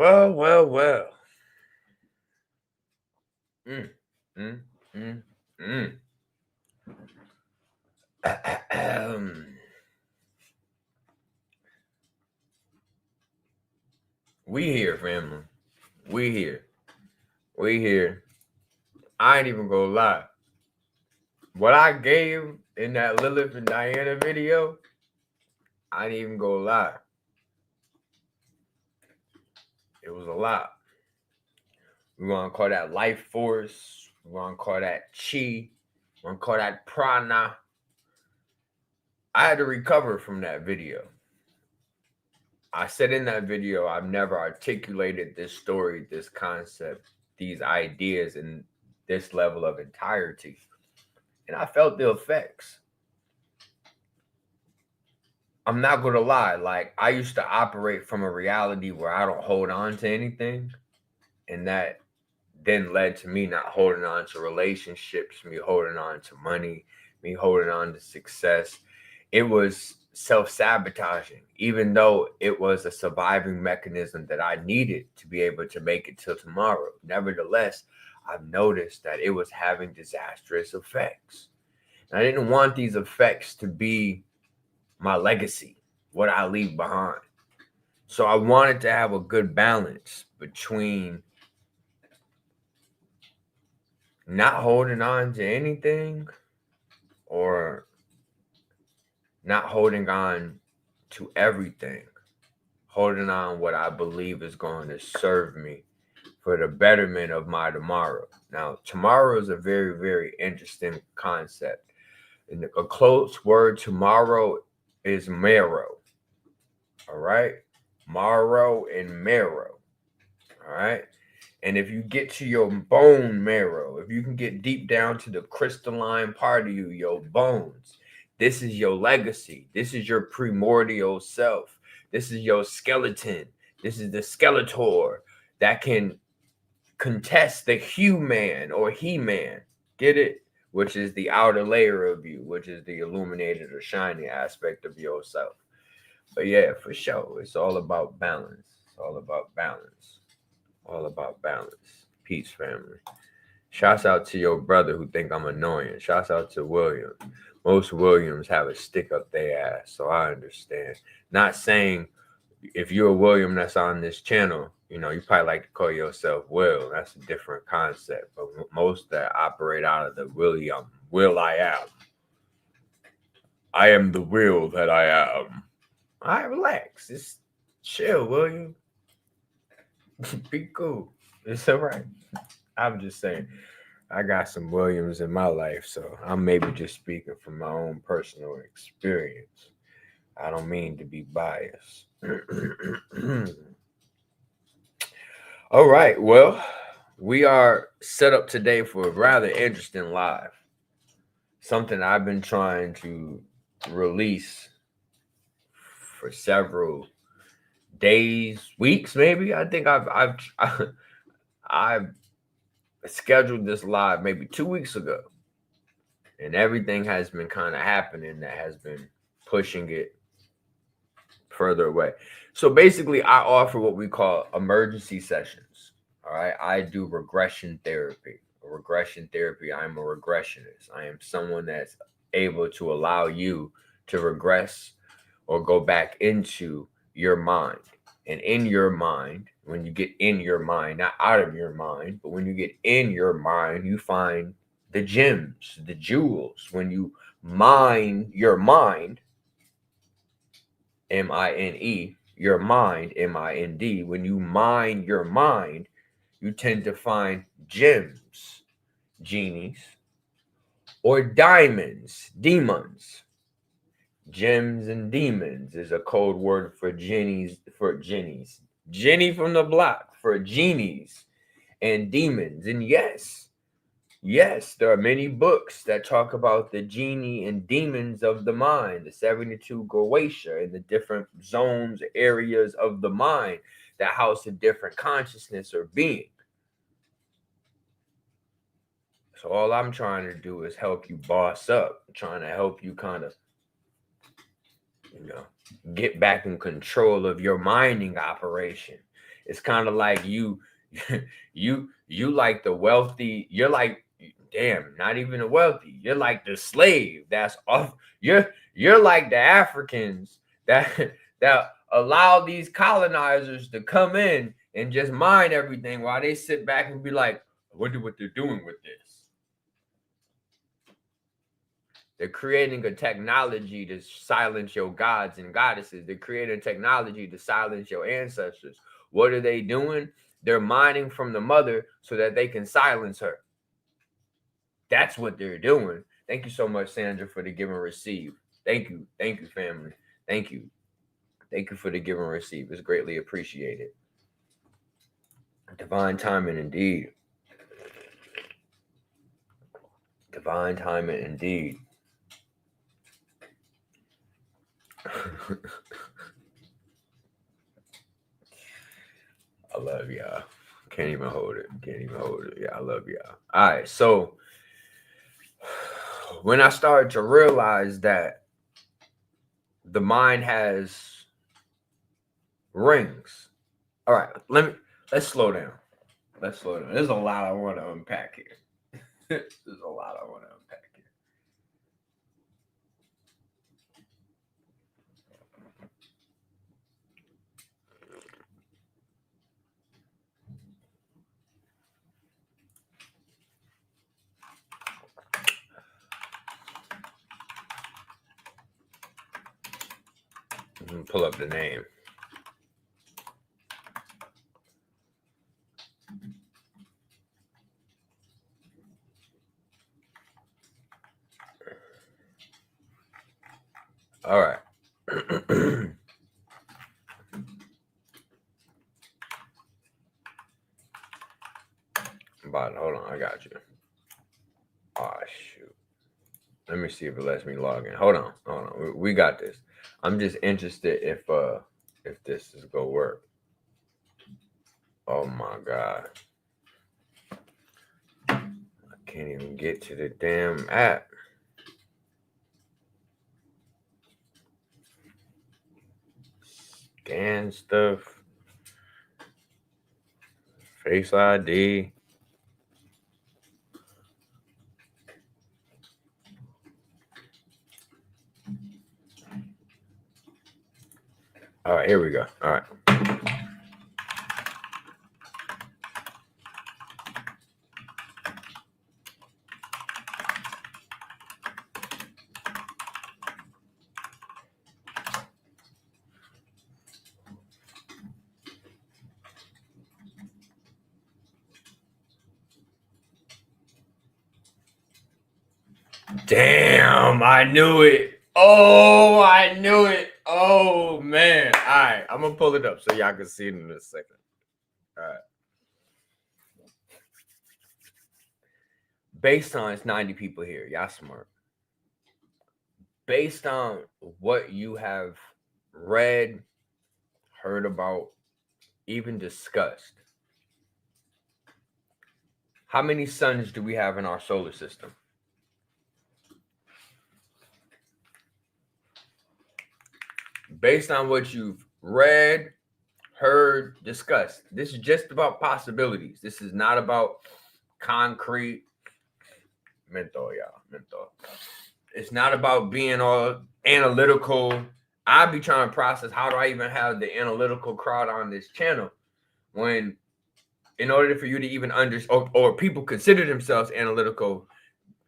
Well, well, well. Mm, mm, mm, mm. We here, family. We here. We here. I ain't even gonna lie. What I gave in that Lilith and Diana video, I ain't even gonna lie. It was a lot. We gonna call that life force. We gonna call that chi. We gonna call that prana. I had to recover from that video. I said in that video, I've never articulated this story, this concept, these ideas in this level of entirety. And I felt the effects. I'm not going to lie. Like, I used to operate from a reality where I don't hold on to anything. And that then led to me not holding on to relationships, me holding on to money, me holding on to success. It was self-sabotaging, even though it was a surviving mechanism that I needed to be able to make it till tomorrow. Nevertheless, I've noticed that it was having disastrous effects. And I didn't want these effects to be my legacy, what I leave behind. So I wanted to have a good balance between not holding on to anything or not holding on to everything, holding on what I believe is going to serve me for the betterment of my tomorrow. Now, tomorrow is a very, very interesting concept. And a close word tomorrow is marrow. All right? Marrow and marrow. All right? And if you get to your bone marrow, if you can get deep down to the crystalline part of you, your bones, this is your legacy. This is your primordial self. This is your skeleton. This is the skeletor that can contest the human or he-man. Get it? Which is the outer layer of you, which is the illuminated or shiny aspect of yourself. But yeah, for sure. It's all about balance. It's all about balance. All about balance. Peace, family. Shouts out to your brother who think I'm annoying. Shouts out to William. Most Williams have a stick up their ass, so I understand. Not saying if you're a William that's on this channel, you probably like to call yourself Will. That's a different concept. But most that operate out of the William, will I am. I am the will that I am. All right, relax. Just chill, William. Be cool. It's all right. I'm just saying, I got some Williams in my life, so I'm maybe just speaking from my own personal experience. I don't mean to be biased. All right. Well, we are set up today for a rather interesting live. Something I've been trying to release for several days, weeks, maybe. I think I've scheduled this live maybe 2 weeks ago, and everything has been kind of happening that has been pushing it further away. So basically, I offer what we call emergency sessions. All right, I do regression therapy. Regression therapy. I'm a regressionist. I am someone that's able to allow you to regress or go back into your mind. And in your mind, when you get in your mind, not out of your mind, but when you get in your mind, you find the gems, the jewels. When you mine your mind, M-I-N-E, your mind, M-I-N-D, when you mine your mind, you tend to find gems, genies, or diamonds, demons. Gems and demons is a code word for genies, Jenny from the block for genies and demons. And yes, there are many books that talk about the genie and demons of the mind, the 72 Goetia, and the different zones, areas of the mind that house a different consciousness or being. So all I'm trying to do is help you boss up. I'm trying to help you kind of get back in control of your mining operation. It's kind of like you like the wealthy. You're like, damn, not even the wealthy. You're like the slave that's off. You're like the Africans that that allow these colonizers to come in and just mine everything while they sit back and be like, I wonder what they're doing with this. They're creating a technology to silence your gods and goddesses. They're creating technology to silence your ancestors. What are they doing? They're mining from the mother so that they can silence her. That's what they're doing. Thank you so much, Sandra, for the give and receive. Thank you. Thank you, family. Thank you. Thank you for the give and receive. It's greatly appreciated. Divine timing indeed. Divine timing indeed. I love y'all. Can't even hold it. Can't even hold it. Yeah, I love y'all. All right. So when I started to realize that the mind has rings. All right, let's slow down. Let's slow down. There's a lot I want to unpack here. There's a lot I want to unpack here. Pull up the name. All right. But hold on, I got you. Oh shoot. Let me see if it lets me log in. Hold on. We got this. I'm just interested if this is gonna work. Oh my god. I can't even get to the damn app. Scan stuff. Face ID. All right, here we go. All right. Damn, I knew it. Oh, I knew it. Oh, man. All right, I'm going to pull it up so y'all can see it in a second. All right. Based on, it's 90 people here. Y'all smart. Based on what you have read, heard about, even discussed, how many suns do we have in our solar system? Based on what you've read, heard, discussed, this is just about possibilities. This is not about concrete. Mental, y'all. Mental. It's not about being all analytical. I be trying to process, how do I even have the analytical crowd on this channel when, in order for you to even understand, or people consider themselves analytical,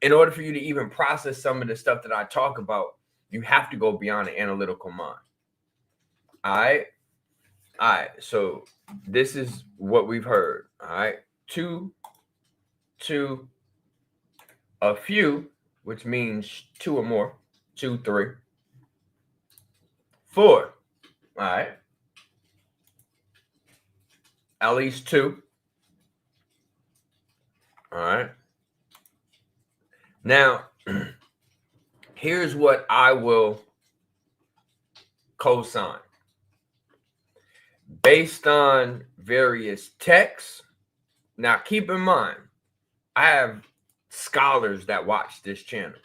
in order for you to even process some of the stuff that I talk about, you have to go beyond the analytical mind. All right. So this is what we've heard. All right. Two, a few, which means two or more. 2, 3, 4. All right. At least 2. All right. Now, here's what I will co-sign. Based on various texts. Now, keep in mind, I have scholars that watch this channel,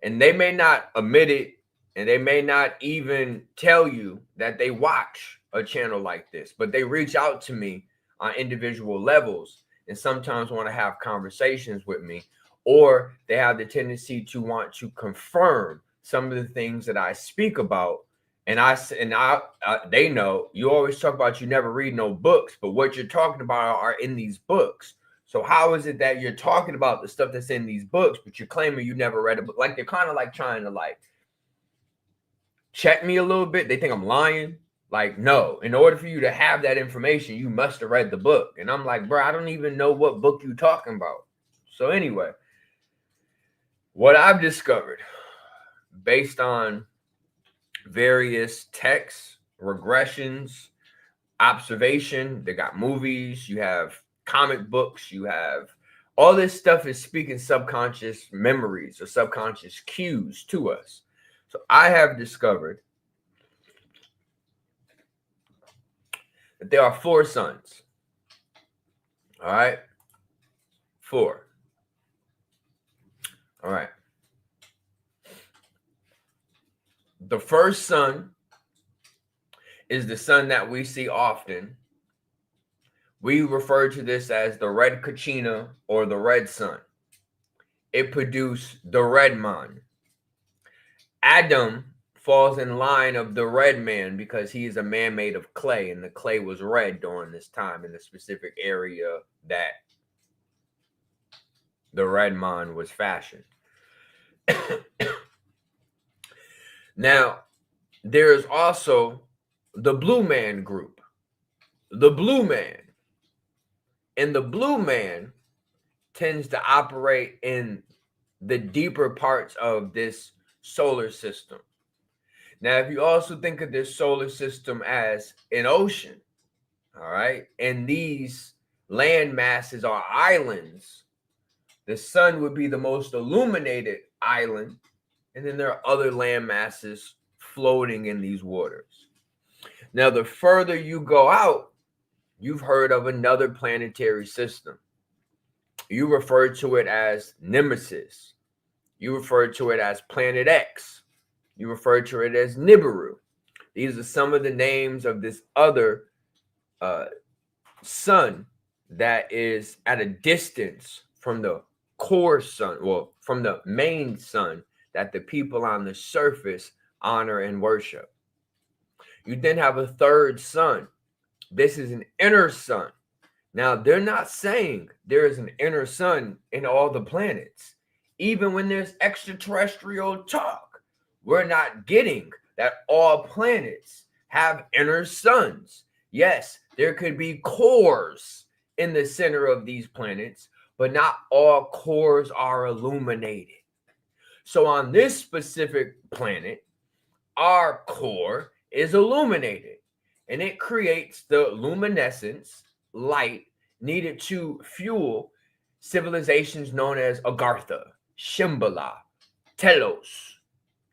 and they may not admit it And they may not even tell you that they watch a channel like this, but they reach out to me on individual levels and sometimes want to have conversations with me, or they have the tendency to want to confirm some of the things that I speak about. They know you always talk about you never read no books, but what you're talking about are in these books. So how is it that you're talking about the stuff that's in these books, but you're claiming you never read a book? Like they're kind of like trying to like check me a little bit. They think I'm lying. Like, no, in order for you to have that information, you must have read the book. And I'm like, bro, I don't even know what book you talking about. So anyway, what I've discovered based on various texts, regressions, observation, they got movies, you have comic books, you have all this stuff is speaking subconscious memories or subconscious cues to us. So I have discovered that there are 4 suns. All right. 4. All right. The first sun is the sun that we see often. We refer to this as the red Kachina or the red sun. It produced the red man. Adam falls in line of the red man because he is a man made of clay, and the clay was red during this time in the specific area that the red man was fashioned. Now, there is also the blue man group. The blue man. And the blue man tends to operate in the deeper parts of this solar system. Now, if you also think of this solar system as an ocean, all right, and these land masses are islands, the sun would be the most illuminated island, and then there are other land masses floating in these waters. Now, the further you go out, you've heard of another planetary system. You refer to it as Nemesis. You refer to it as Planet X. You refer to it as Nibiru. These are some of the names of this other sun that is at a distance from the core sun, well, from the main sun that the people on the surface honor and worship. You then have a third sun. This is an inner sun. Now, they're not saying there is an inner sun in all the planets. Even when there's extraterrestrial talk, we're not getting that all planets have inner suns. Yes, there could be cores in the center of these planets, but not all cores are illuminated. So on this specific planet, our core is illuminated, and it creates the luminescence, light needed to fuel civilizations known as Agartha, Shambhala, Telos.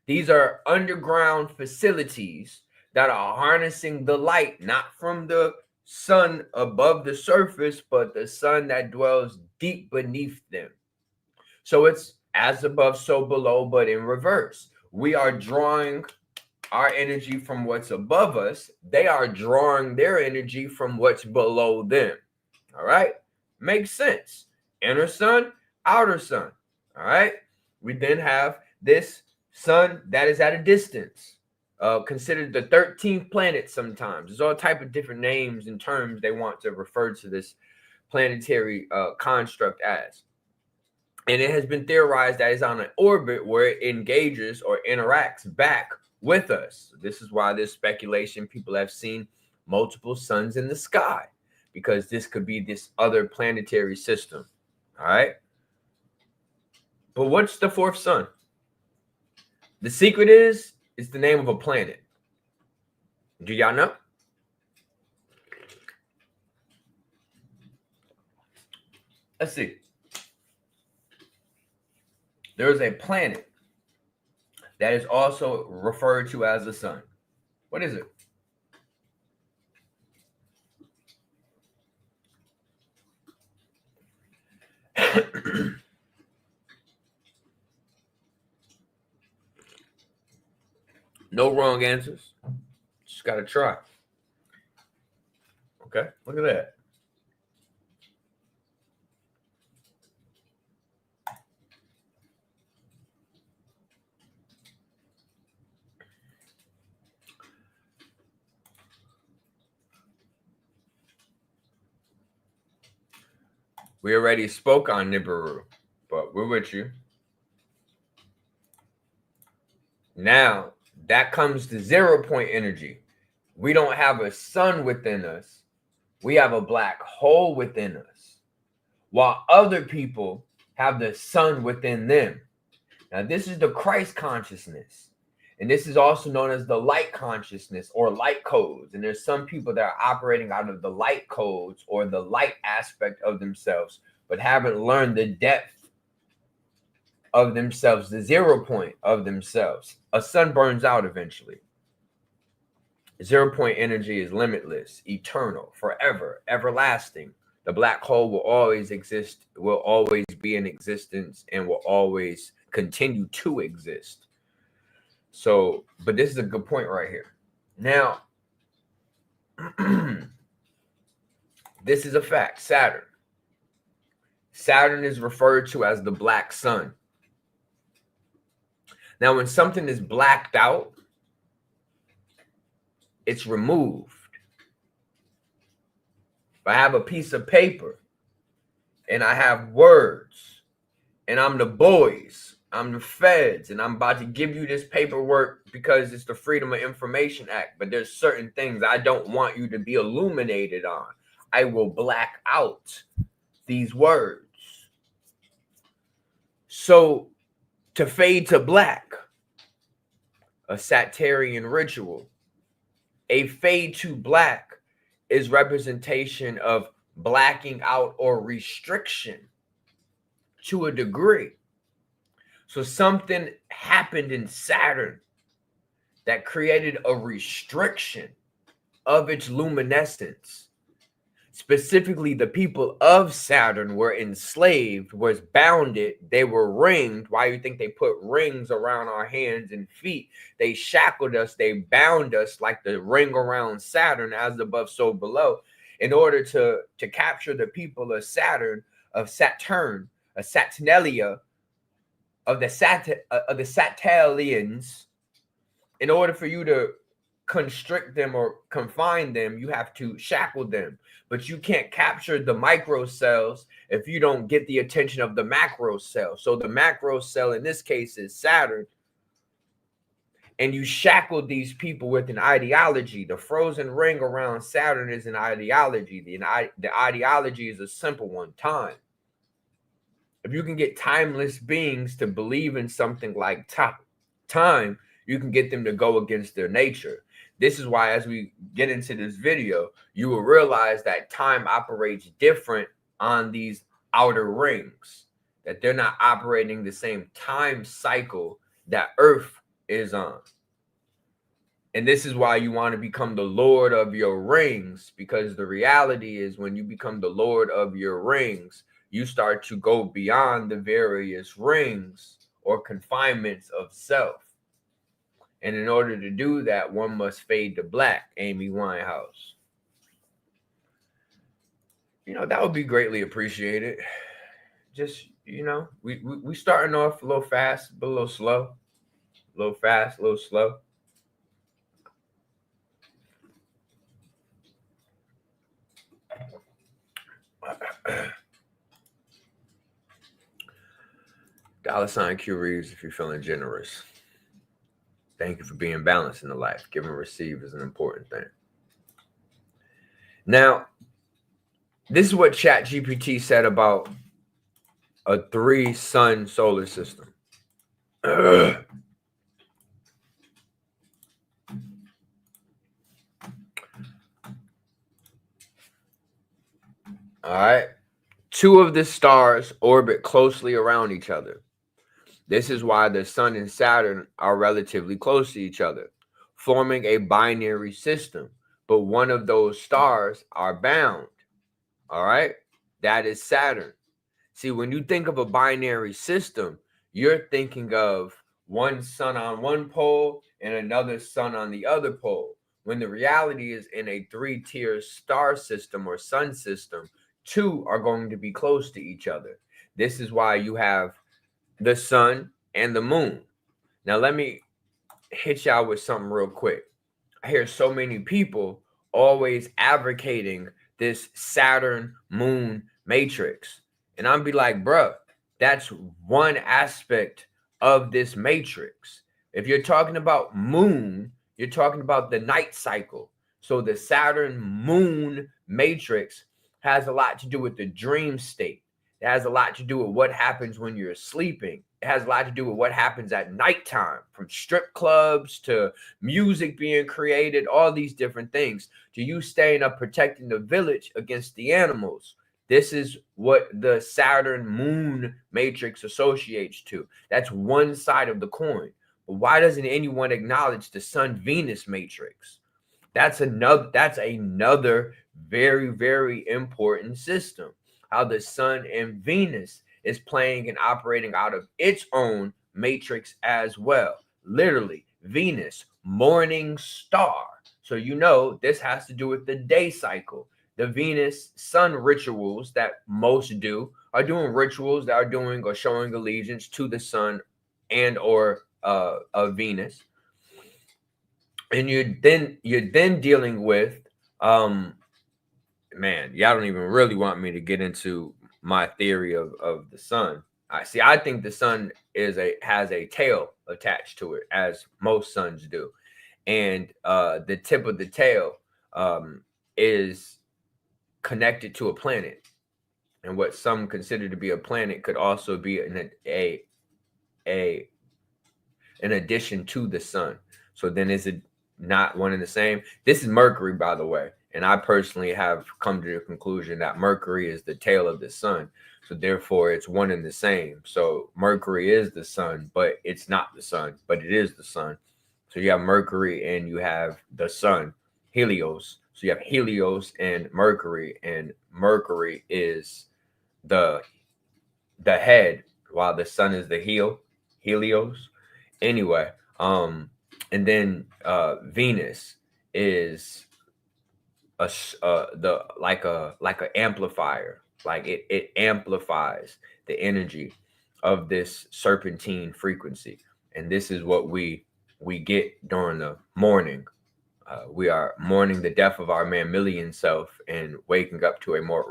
These are underground facilities that are harnessing the light, not from the sun above the surface, but the sun that dwells deep beneath them. So it's as above, so below, but in reverse. We are drawing our energy from what's above us. They are drawing their energy from what's below them. All right. Makes sense. Inner sun, outer sun. All right. We then have this sun that is at a distance, considered the 13th planet sometimes. There's all type of different names and terms they want to refer to this planetary construct as. And it has been theorized that it's on an orbit where it engages or interacts back with us. This is why there's speculation. People have seen multiple suns in the sky because this could be this other planetary system. All right. But what's the 4th sun? The secret is it's the name of a planet. Do y'all know? Let's see. There is a planet that is also referred to as the sun. What is it? No wrong answers. Just got to try. Okay, look at that. We already spoke on Nibiru, but we're with you. Now, that comes to 0 point energy. We don't have a sun within us. We have a black hole within us, while other people have the sun within them. Now, this is the Christ consciousness. And this is also known as the light consciousness or light codes. And there's some people that are operating out of the light codes or the light aspect of themselves, but haven't learned the depth of themselves, the 0 point of themselves. A sun burns out eventually. 0 point energy is limitless, eternal, forever, everlasting. The black hole will always exist, will always be in existence, and will always continue to exist. So, but this is a good point right here. Now, this is a fact. Saturn. Saturn is referred to as the black sun. Now, when something is blacked out, it's removed. If I have a piece of paper and I have words and I'm the boys, I'm the feds, and I'm about to give you this paperwork because it's the Freedom of Information Act, but there's certain things I don't want you to be illuminated on. I will black out these words. So to fade to black, a Saturnian ritual, a fade to black is representation of blacking out or restriction to a degree. So something happened in Saturn that created a restriction of its luminescence. Specifically, the people of Saturn were enslaved, was bounded, they were ringed. Why do you think they put rings around our hands and feet? They shackled us, they bound us like the ring around Saturn, as above, so below, in order to capture the people of Saturn, a Saturnalia, of the Satalians. In order for you to constrict them or confine them, you have to shackle them. But you can't capture the micro cells if you don't get the attention of the macro cell. So the macro cell in this case is Saturn. And you shackle these people with an ideology. The frozen ring around Saturn is an ideology. The ideology is a simple one: time. If you can get timeless beings to believe in something like time, you can get them to go against their nature. This is why, as we get into this video, you will realize that time operates different on these outer rings, that they're not operating the same time cycle that Earth is on. And this is why you want to become the Lord of your rings, because the reality is when you become the Lord of your rings, you start to go beyond the various rings or confinements of self. And in order to do that, one must fade to black. Amy Winehouse. You know, that would be greatly appreciated. Just, you know, we starting off a little fast, but a little slow. A little fast, a little slow. $ Q Reeves if you're feeling generous. Thank you for being balanced in the life. Give and receive is an important thing. Now, this is what ChatGPT said about a 3-sun solar system. All right. 2 of the stars orbit closely around each other. This is why the sun and Saturn are relatively close to each other, forming a binary system. But one of those stars are bound. All right. That is Saturn. See, when you think of a binary system, you're thinking of one sun on one pole and another sun on the other pole. When the reality is, in a 3-tier star system or sun system, two are going to be close to each other. This is why you have the sun and the moon. Now, let me hit y'all with something real quick. I hear so many people always advocating this Saturn moon matrix. And I'm be like, bruh, that's one aspect of this matrix. If you're talking about moon, you're talking about the night cycle. So the Saturn moon matrix has a lot to do with the dream state. It has a lot to do with what happens when you're sleeping. It has a lot to do with what happens at nighttime, from strip clubs to music being created, all these different things, to you staying up protecting the village against the animals. This is what the Saturn moon matrix associates to. That's one side of the coin. But why doesn't anyone acknowledge the Sun Venus matrix? That's another very, very important system. How the sun and Venus is playing and operating out of its own matrix as well. Literally, Venus, morning star. So you know this has to do with the day cycle. The Venus sun rituals that most do are doing rituals that are doing or showing allegiance to the sun and or Venus. And you're then dealing with man, y'all don't even really want me to get into my theory of the sun. I think the sun has a tail attached to it, as most suns do. And the tip of the tail is connected to a planet. And what some consider to be a planet could also be an addition to the sun. So then is it not one and the same? This is Mercury, by the way. And I personally have come to the conclusion that Mercury is the tail of the sun. So therefore, it's one and the same. So Mercury is the sun, but it's not the sun, but it is the sun. So you have Mercury and you have the sun, Helios. So you have Helios and Mercury is the head, while the sun is the heel, Helios. Anyway, and then Venus is like a amplifier. Like it amplifies the energy of this serpentine frequency, and this is what we get during the morning. We are mourning the death of our mammalian self and waking up to a more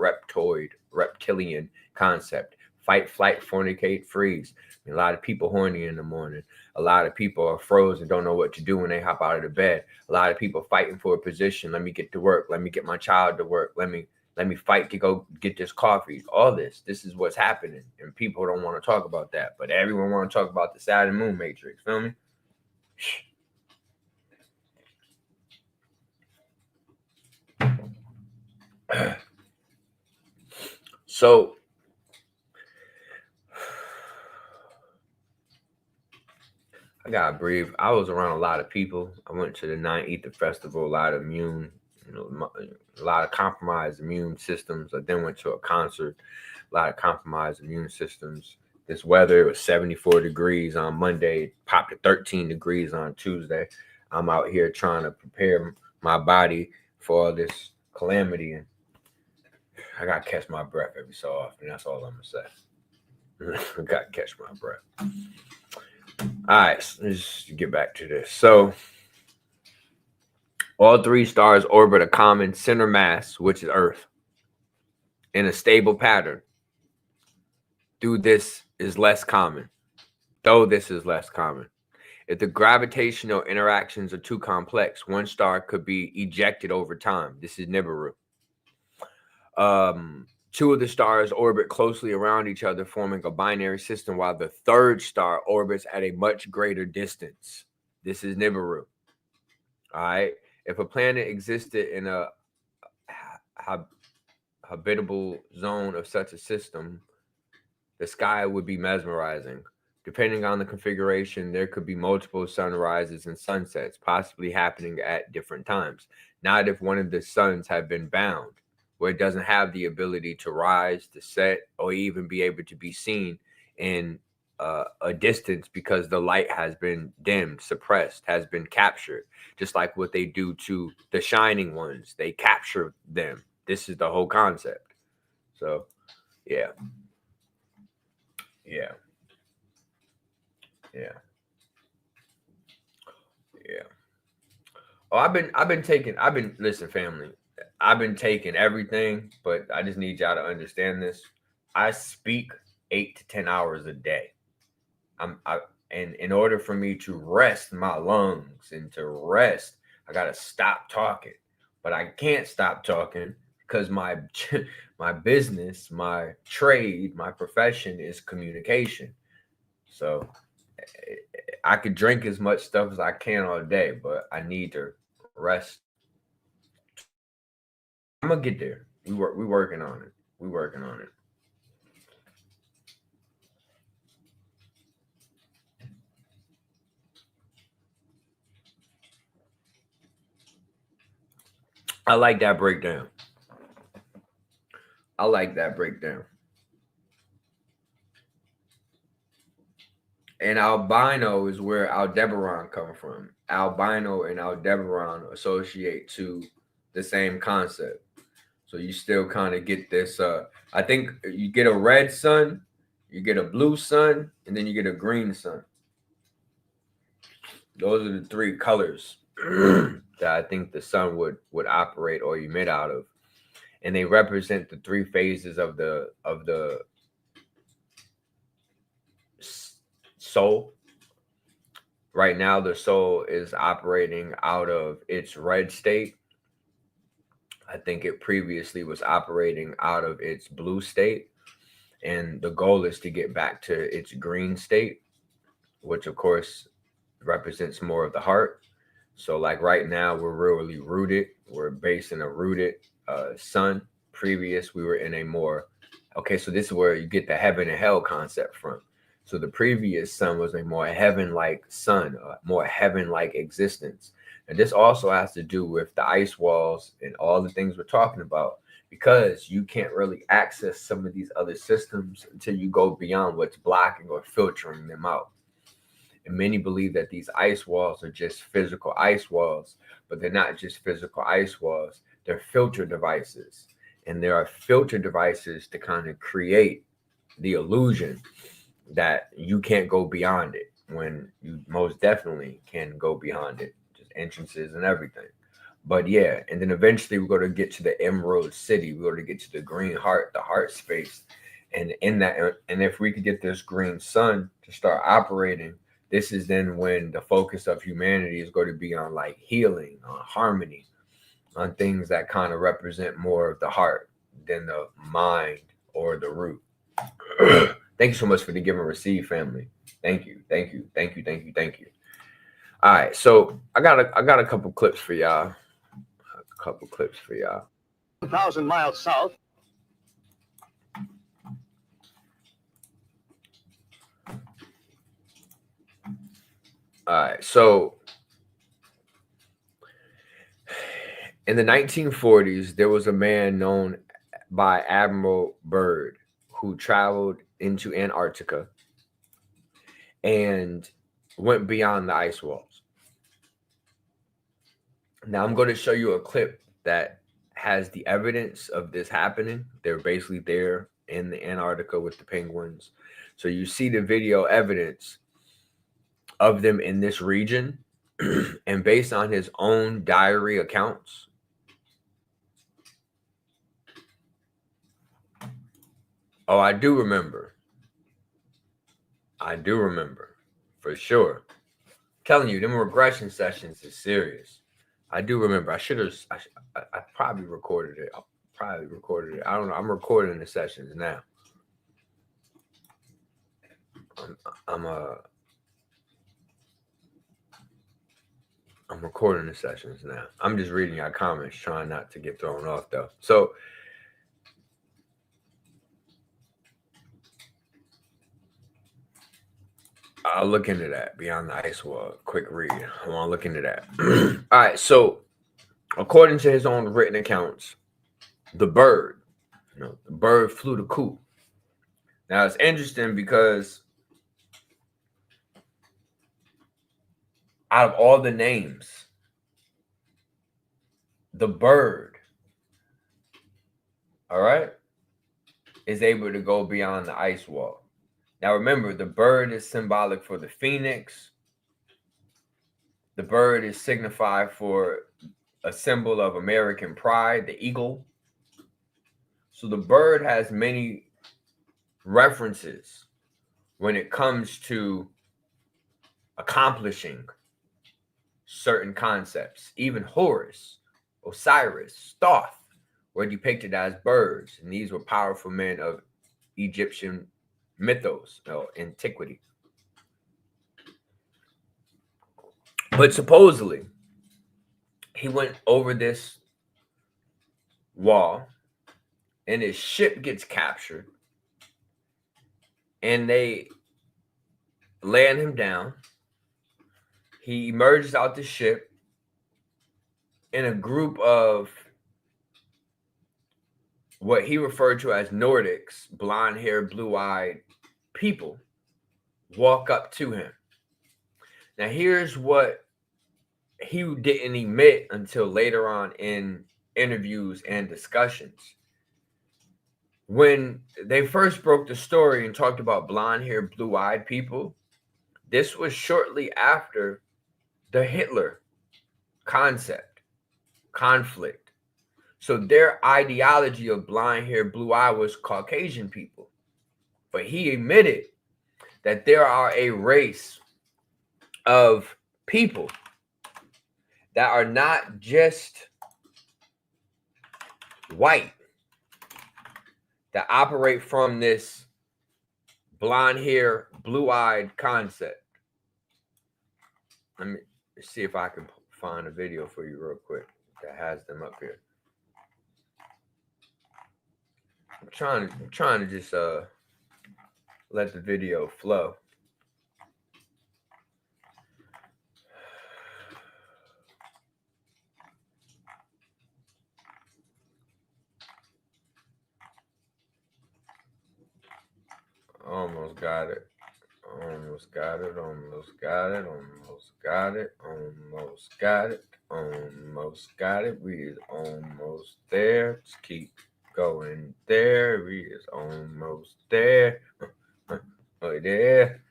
reptilian concept. Fight, flight, fornicate, freeze. A lot of people horny in the morning. A lot of people are frozen, don't know what to do when they hop out of the bed. A lot of people fighting for a position. Let me get to work. Let me get my child to work. Let me fight to go get this coffee. All this is what's happening, and people don't want to talk about that. But everyone want to talk about the Saturn Moon Matrix. Feel me? So I gotta breathe. I was around a lot of people. I went to the Nine Ether Festival. A lot of a lot of compromised immune systems. I then went to a concert. A lot of compromised immune systems. This weather, it was 74 degrees on Monday. It popped to 13 degrees on Tuesday. I'm out here trying to prepare my body for all this calamity, and I gotta catch my breath every so often. That's all I'm gonna say. I gotta catch my breath. All right, so let's get back to this. So all three stars orbit a common center mass, which is Earth, in a stable pattern. Though this is less common. If the gravitational interactions are too complex, one star could be ejected over time. This is Nibiru. Two of the stars orbit closely around each other, forming a binary system, while the third star orbits at a much greater distance. This is Nibiru. All right. If a planet existed in a habitable zone of such a system, the sky would be mesmerizing. Depending on the configuration, there could be multiple sunrises and sunsets, possibly happening at different times. Not if one of the suns have been bound, where it doesn't have the ability to rise, to set, or even be able to be seen in a distance because the light has been dimmed, suppressed, has been captured. Just like what they do to the shining ones, they capture them. This is the whole concept. So, yeah, yeah, yeah, yeah. Oh, listen, family. I've been taking everything, but I just need y'all to understand this. I speak 8 to 10 hours a day. I and in order for me to rest my lungs and to rest, I gotta stop talking. But I can't stop talking because my my business, my trade, my profession is communication. So I could drink as much stuff as I can all day, but I need to rest. I'm gonna get there. We working on it. We working on it. I like that breakdown. I like that breakdown. And albino is where Aldebaran come from. Albino and Aldebaran associate to the same concept. So you still kind of get this. I think you get a red sun, you get a blue sun, and then you get a green sun. Those are the three colors that I think the sun would operate or emit out of, and they represent the three phases of the soul. Right now, the soul is operating out of its red state. I think it previously was operating out of its blue state, and the goal is to get back to its green state, which of course represents more of the heart. So, like right now, we're really rooted. We're based in a rooted sun. Previous, we were in a more okay. So this is where you get the heaven and hell concept from. So the previous sun was a more heaven-like sun, a more heaven-like existence. And this also has to do with the ice walls and all the things we're talking about, because you can't really access some of these other systems until you go beyond what's blocking or filtering them out. And many believe that these ice walls are just physical ice walls, but they're not just physical ice walls. They're filter devices. And there are filter devices to kind of create the illusion that you can't go beyond it when you most definitely can go beyond it, just entrances and everything. But yeah, and then eventually we're going to get to the Emerald City. We're going to get to the green heart, the heart space. And in that, and if we could get this green sun to start operating, this is then when the focus of humanity is going to be on like healing, on harmony, on things that kind of represent more of the heart than the mind or the root. Thank you so much for the give and receive, family. Thank you, thank you, thank you, thank you, thank you. All right, so I got a couple clips for y'all. A couple clips for y'all. 1,000 miles south. All right, so in the 1940s, there was a man known by Admiral Byrd who traveled into Antarctica and went beyond the ice walls. Now I'm going to show you a clip that has the evidence of this happening. They're basically there in the Antarctica with the penguins. So you see the video evidence of them in this region. And based on his own diary accounts, oh, I do remember for sure. I'm telling you, them regression sessions is serious. I do remember. I probably recorded it. I don't know. I'm recording the sessions now. I'm recording the sessions now. I'm just reading your comments, trying not to get thrown off though. So I'll look into that. Beyond the Ice Wall. Quick read. I want to look into that. All right. So according to his own written accounts, the bird flew the coop. Now it's interesting because Out of all the names, the bird, all right, is able to go beyond the ice wall. Now remember, the bird is symbolic for the phoenix. The bird is signified for a symbol of American pride, the eagle. So the bird has many references when it comes to accomplishing certain concepts. Even Horus, Osiris, Thoth were depicted as birds, and these were powerful men of Egyptian mythos or antiquity. But supposedly, he went over this wall, and his ship gets captured, and they land him down. He emerges out the ship, and a group of what he referred to as Nordics, blonde hair, blue eyed people, walk up to him. Now, here's what he didn't admit until later on in interviews and discussions. When they first broke the story and talked about blonde hair, blue eyed people, this was shortly after the Hitler concept, conflict. So their ideology of blonde hair, blue eye was Caucasian people. But he admitted that there are a race of people that are not just white, that operate from this blonde hair, blue-eyed concept. Let me see if I can find a video for you real quick that has them up here. I'm trying to just let the video flow. Almost got it. Almost got it. Almost got it. Almost got it. Almost got it. Almost got it. We is almost there. Just keep going there. We is almost there. Oh, there.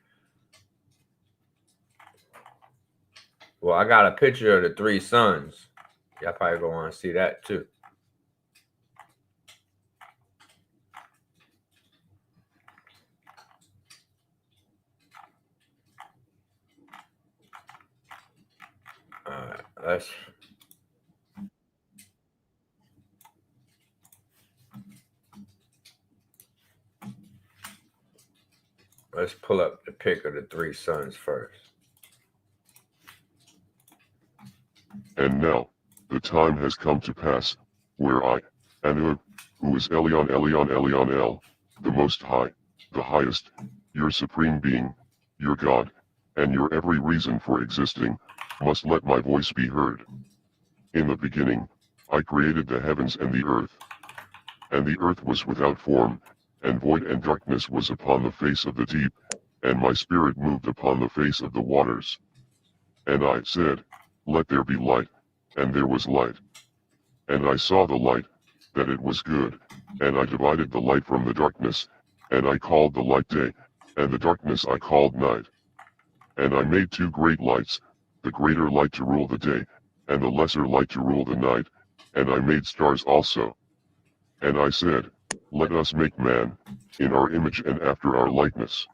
Well, I got a picture of the three sons. Y'all probably gonna want to see that too. All right, let's pull up the pic of the three sons first. And now, the time has come to pass, where I, Anu, who is Elion Elion Elion El, the Most High, the Highest, your Supreme Being, your God, and your every reason for existing, must let my voice be heard. In the beginning, I created the heavens and the earth. And the earth was without form, and void, and darkness was upon the face of the deep, and my spirit moved upon the face of the waters. And I said, let there be light, and there was light. And I saw the light, that it was good, and I divided the light from the darkness, and I called the light day, and the darkness I called night. And I made two great lights, the greater light to rule the day, and the lesser light to rule the night, and I made stars also. And I said, let us make man, in our image and after our likeness.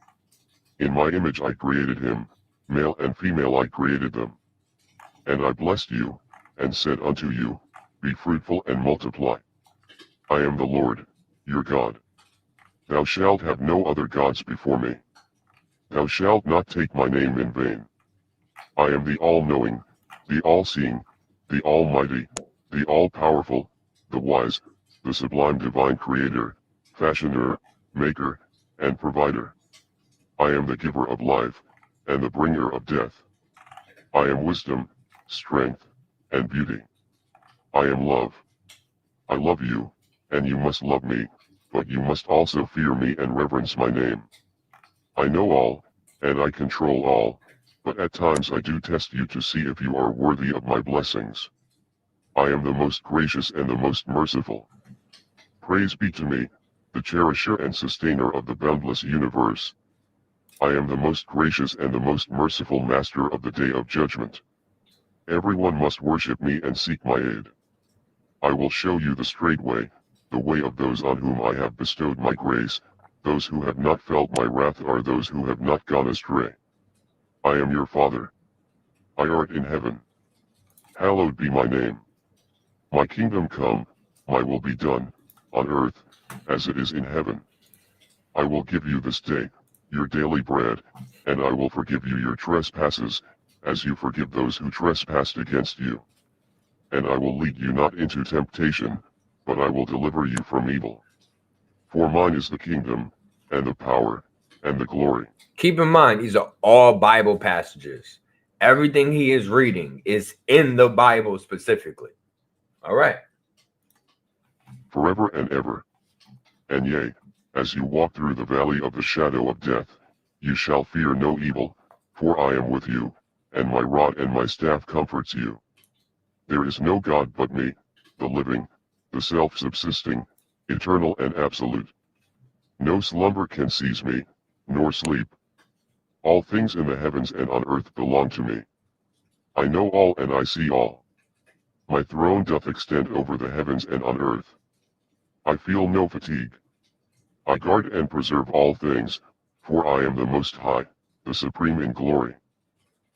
In my image I created him, male and female I created them. And I blessed you, and said unto you, be fruitful and multiply. I am the Lord, your God. Thou shalt have no other gods before me. Thou shalt not take my name in vain. I am the all-knowing, the all-seeing, the almighty, the all-powerful, the wise, the sublime divine creator, fashioner, maker, and provider. I am the giver of life, and the bringer of death. I am wisdom, strength, and beauty. I am love. I love you, and you must love me, but you must also fear me and reverence my name. I know all, and I control all. but at times I do test you to see if you are worthy of my blessings. I am the most gracious and the most merciful. Praise be to me, the cherisher and sustainer of the boundless universe. I am the most gracious and the most merciful master of the day of judgment. Everyone must worship me and seek my aid. I will show you the straight way, the way of those on whom I have bestowed my grace. Those who have not felt my wrath are those who have not gone astray. I am your Father. I art in heaven. Hallowed be my name. My kingdom come, my will be done, on earth, as it is in heaven. I will give you this day your daily bread, and I will forgive you your trespasses, as you forgive those who trespass against you. And I will lead you not into temptation, but I will deliver you from evil. For mine is the kingdom, and the power, and the glory. Keep in mind, these are all Bible passages. Everything he is reading is in the Bible specifically. All right. Forever and ever. And yea, as you walk through the valley of the shadow of death, you shall fear no evil, for I am with you, and my rod and my staff comforts you. There is no God but me, the living, the self-subsisting, eternal and absolute. No slumber can seize me, nor sleep. All things in the heavens and on earth belong to me. I know all and I see all. My throne doth extend over the heavens and on earth. I feel no fatigue. I guard and preserve all things, for I am the Most High, the Supreme in glory.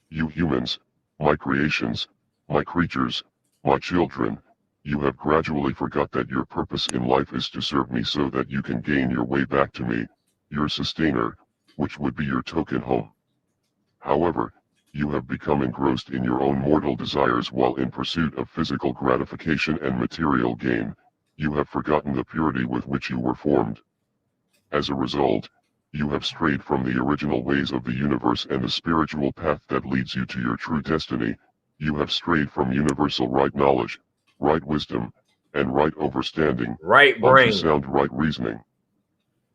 You humans, my creations, my creatures, my children, you have gradually forgot that your purpose in life is to serve me so that you can gain your way back to me, your sustainer, which would be your token home. However, you have become engrossed in your own mortal desires while in pursuit of physical gratification and material gain. You have forgotten the purity with which you were formed. As a result, you have strayed from the original ways of the universe and the spiritual path that leads you to your true destiny. You have strayed from universal right knowledge, right wisdom, and right overstanding, Right unto brain. sound right reasoning.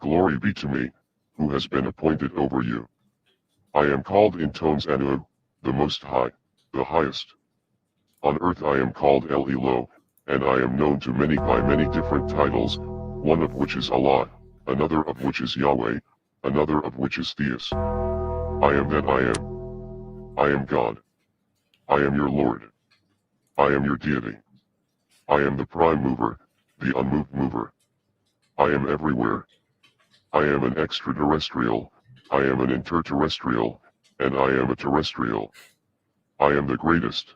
Glory be to me, who has been appointed over you. I am called in tones Anu, the Most High, the Highest. On earth I am called El Elo, and I am known to many by many different titles, one of which is Allah, another of which is Yahweh, another of which is Theos. I am that I am. I am God. I am your Lord. I am your deity. I am the prime mover, the unmoved mover. I am everywhere. I am an extraterrestrial, I am an interterrestrial, and I am a terrestrial. I am the greatest.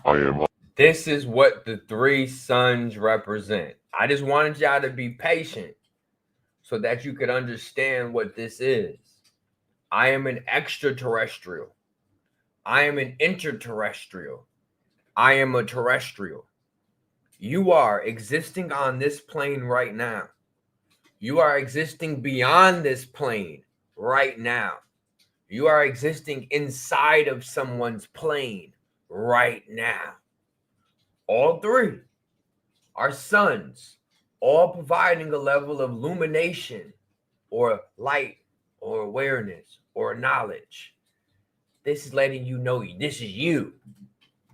I am. This is what the three sons represent. I just wanted y'all to be patient so that you could understand what this is. I am an extraterrestrial. I am an interterrestrial. I am a terrestrial. You are existing on this plane right now. You are existing beyond this plane right now. You are existing inside of someone's plane right now. All three are suns, all providing a level of illumination or light or awareness or knowledge. This is letting you know this is you.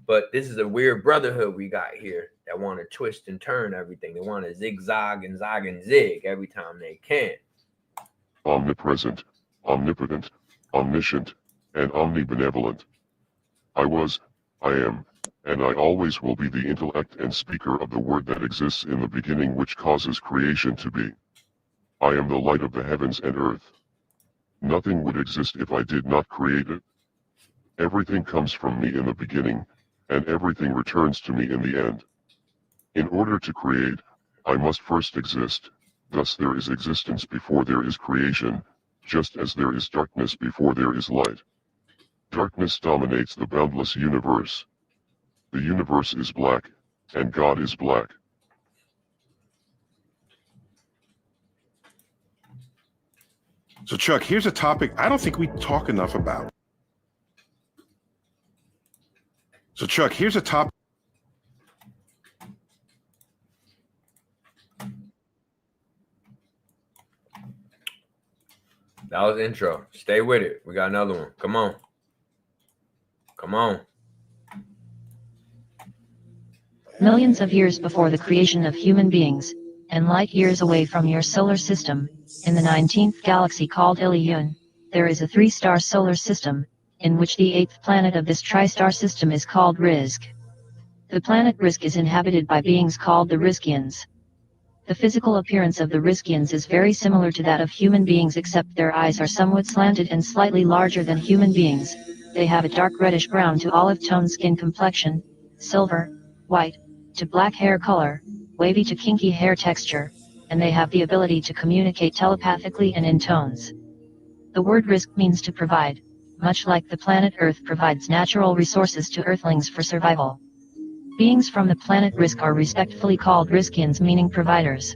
But this is a weird brotherhood we got here that want to twist and turn everything. They want to zigzag and zag and zig every time they can. Omnipresent, omnipotent, omniscient, and omnibenevolent. I was, I am, and I always will be the intellect and speaker of the word that exists in the beginning which causes creation to be. I am the light of the heavens and earth. Nothing would exist if I did not create it. Everything comes from me in the beginning, and everything returns to me in the end. In order to create, I must first exist, thus there is existence before there is creation, just as there is darkness before there is light. Darkness dominates the boundless universe. The universe is black, and God is black. So, Chuck, here's a topic I don't think we talk enough about. So, Chuck, here's a topic. That was intro. Stay with it. We got another one. Come on. Come on. Millions of years before the creation of human beings, and light years away from your solar system, in the 19th galaxy called Ilion, there is a 3-star solar system, in which the 8th planet of this tri-star system is called Rizq. The planet Rizq is inhabited by beings called the Rizqians. The physical appearance of the Rizqians is very similar to that of human beings, except their eyes are somewhat slanted and slightly larger than human beings. They have a dark reddish brown to olive tone skin complexion, silver, white, to black hair color, wavy to kinky hair texture, and they have the ability to communicate telepathically and in tones. The word Rizq means to provide, much like the planet Earth provides natural resources to Earthlings for survival. Beings from the planet Rizq are respectfully called Rizqians, meaning providers.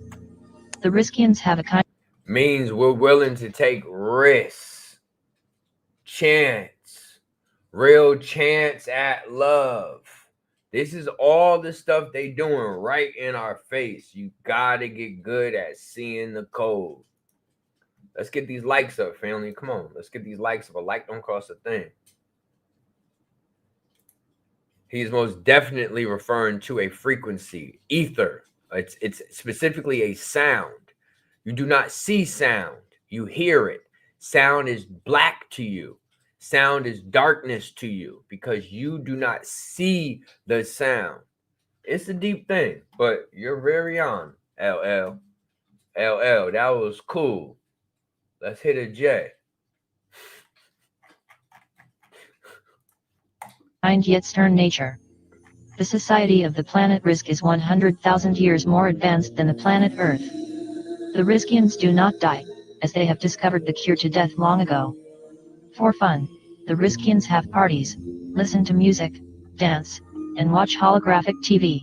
The Rizqians have a kind Means we're willing to take risks, chance, real chance at love. This is all the stuff they doing right in our face. You gotta get good at seeing the code. Let's get these likes up, family. Come on, let's get these likes up. A like don't cost a thing. He's most definitely referring to a frequency, ether. It's specifically a sound. You do not see sound. You hear it. Sound is black to you. Sound is darkness to you because you do not see the sound. It's a deep thing, but you're very on, LL. LL, that was cool. Let's hit a J. kind yet stern nature. The society of the planet Rizq is 100,000 years more advanced than the planet Earth. The Rizqians do not die, as they have discovered the cure to death long ago. For fun, the Rizqians have parties, listen to music, dance, and watch holographic TV.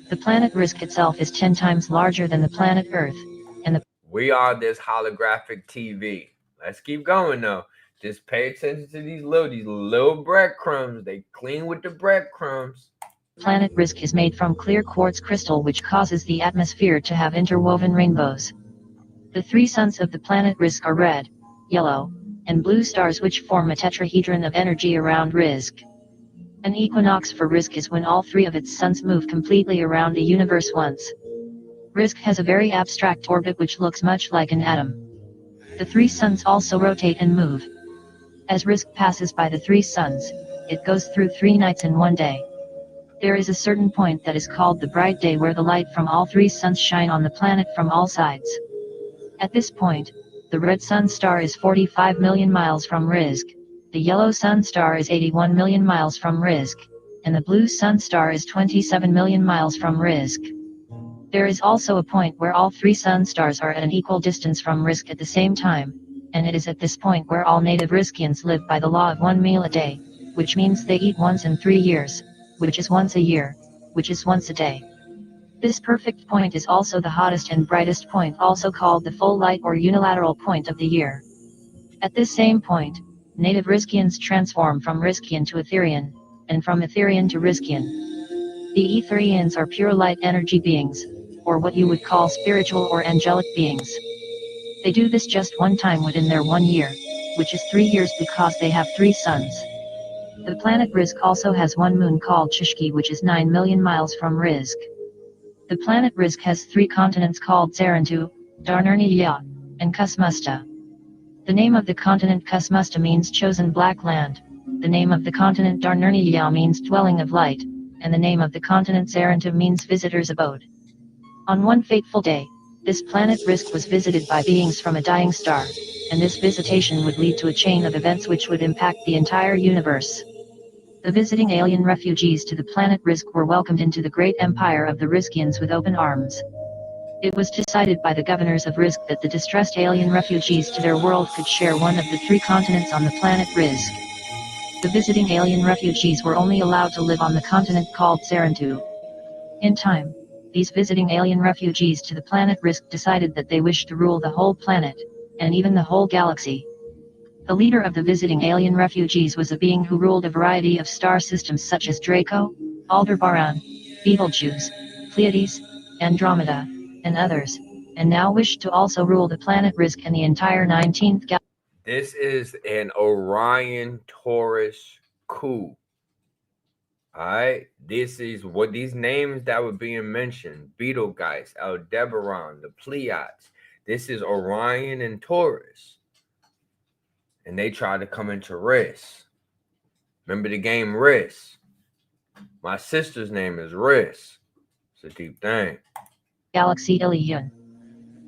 The planet Rizq itself is 10 times larger than the planet Earth, and the We are this holographic TV. Let's keep going though. Just pay attention to these little breadcrumbs. They clean with the breadcrumbs. planet Rizq is made from clear quartz crystal, which causes the atmosphere to have interwoven rainbows. The 3 suns of the planet Rizq are red, yellow, and blue stars, which form a tetrahedron of energy around Rizq. An equinox for Rizq is when all 3 of its suns move completely around the universe once. Rizq has a very abstract orbit which looks much like an atom. The 3 suns also rotate and move. As Rizq passes by the 3 suns, it goes through 3 nights in 1 day. There is a certain point that is called the bright day, where the light from all 3 suns shine on the planet from all sides. At this point, the red sun star is 45 million miles from Rizq, the yellow sun star is 81 million miles from Rizq, and the blue sun star is 27 million miles from Rizq. There is also a point where all 3 sun stars are at an equal distance from Rizq at the same time, and it is at this point where all native Rizqians live by the law of 1 meal a day, which means they eat once in 3 years, which is once a year, which is once a day. This perfect point is also the hottest and brightest point, also called the full light or unilateral point of the year. At this same point, native Rizqians transform from Rizqian to Etherian, and from Etherian to Rizqian. The Etherians are pure light energy beings, or what you would call spiritual or angelic beings. They do this just 1 time within their 1 year, which is 3 years, because they have 3 suns. The planet Rizq also has 1 moon called Chishki, which is 9 million miles from Rizq. The planet Rizq has 3 continents called Zarantu, Darnurniya, and Kusmusta. The name of the continent Kusmusta means chosen black land, the name of the continent Darnurniya means dwelling of light, and the name of the continent Zarantu means visitor's abode. On one fateful day, this planet Rizq was visited by beings from a dying star, and this visitation would lead to a chain of events which would impact the entire universe. The visiting alien refugees to the planet Rizq were welcomed into the great empire of the Rizqians with open arms. It was decided by the governors of Rizq that the distressed alien refugees to their world could share one of the 3 continents on the planet Rizq. The visiting alien refugees were only allowed to live on the continent called Zarantu. In time, these visiting alien refugees to the planet Rizq decided that they wished to rule the whole planet, and even the whole galaxy. The leader of the visiting alien refugees was a being who ruled a variety of star systems such as Draco, Aldebaran, Betelgeuse, Pleiades, Andromeda, and others, and now wished to also rule the planet Rizq and the entire 19th galaxy. This is an Orion Taurus Cool. All right. This is what these names that were being mentioned: Betelgeuse, Aldebaran, the Pleiades. This is Orion and Taurus. And they tried to come into Risk. Remember the game Risk? My sister's name is Risk. It's a deep thing. Galaxy Ilion.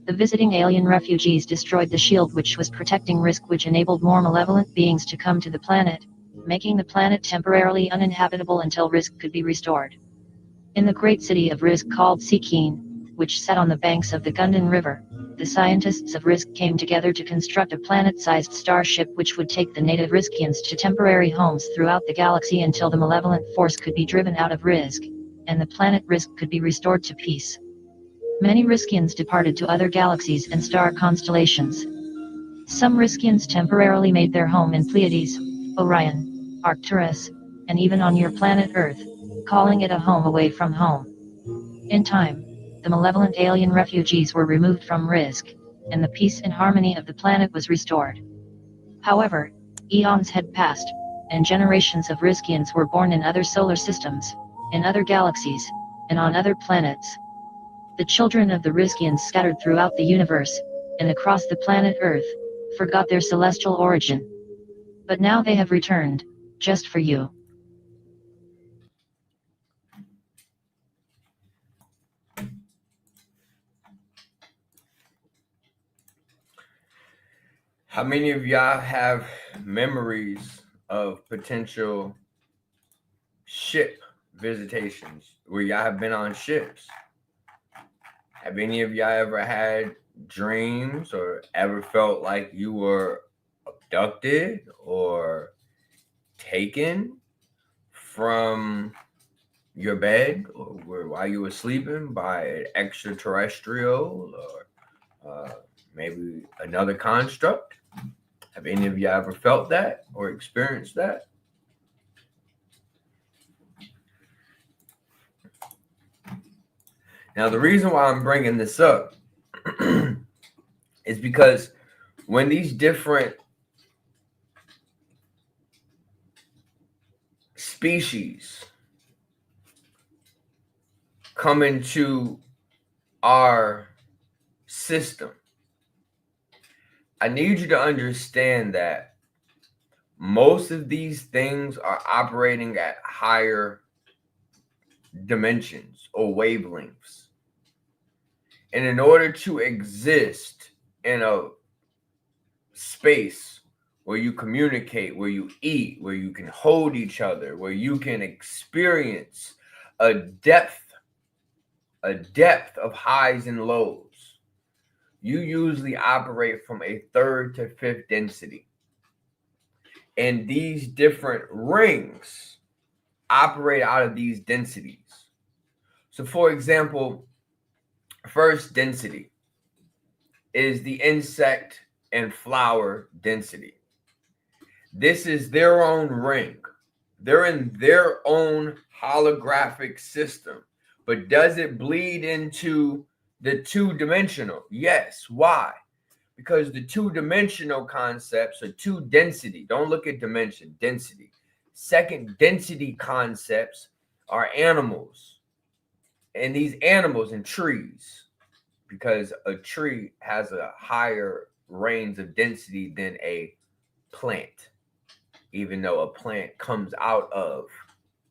The visiting alien refugees destroyed the shield which was protecting Risk, which enabled more malevolent beings to come to the planet, making the planet temporarily uninhabitable until Risk could be restored. In the great city of Risk called Sikine, which sat on the banks of the Gundan River, the scientists of Risk came together to construct a planet-sized starship which would take the native Riskians to temporary homes throughout the galaxy until the malevolent force could be driven out of Risk, and the planet Risk could be restored to peace. Many Riskians departed to other galaxies and star constellations. Some Riskians temporarily made their home in Pleiades, Orion, Arcturus, and even on your planet Earth, calling it a home away from home. In time, the malevolent alien refugees were removed from Risk, and the peace and harmony of the planet was restored. However, eons had passed, and generations of Riskians were born in other solar systems, in other galaxies, and on other planets. The children of the Riskians scattered throughout the universe, and across the planet Earth, forgot their celestial origin. But now they have returned, just for you. How many of y'all have memories of potential ship visitations where y'all have been on ships? Have any of y'all ever had dreams or ever felt like you were abducted or taken from your bed or while you were sleeping by an extraterrestrial or maybe another construct? Have any of you ever felt that or experienced that? Now, the reason why I'm bringing this up is because when these different species come into our system, I need you to understand that most of these things are operating at higher dimensions or wavelengths. And in order to exist in a space where you communicate, where you eat, where you can hold each other, where you can experience a depth of highs and lows, you usually operate from a third to fifth density. And these different rings operate out of these densities. So, for example, first density is the insect and flower density. This is their own ring. They're in their own holographic system. But does it bleed into the two-dimensional? Yes. Why? Because the two-dimensional concepts are two density. Don't look at dimension, density. Second density concepts are animals. And these animals and trees, because a tree has a higher range of density than a plant, even though a plant comes out of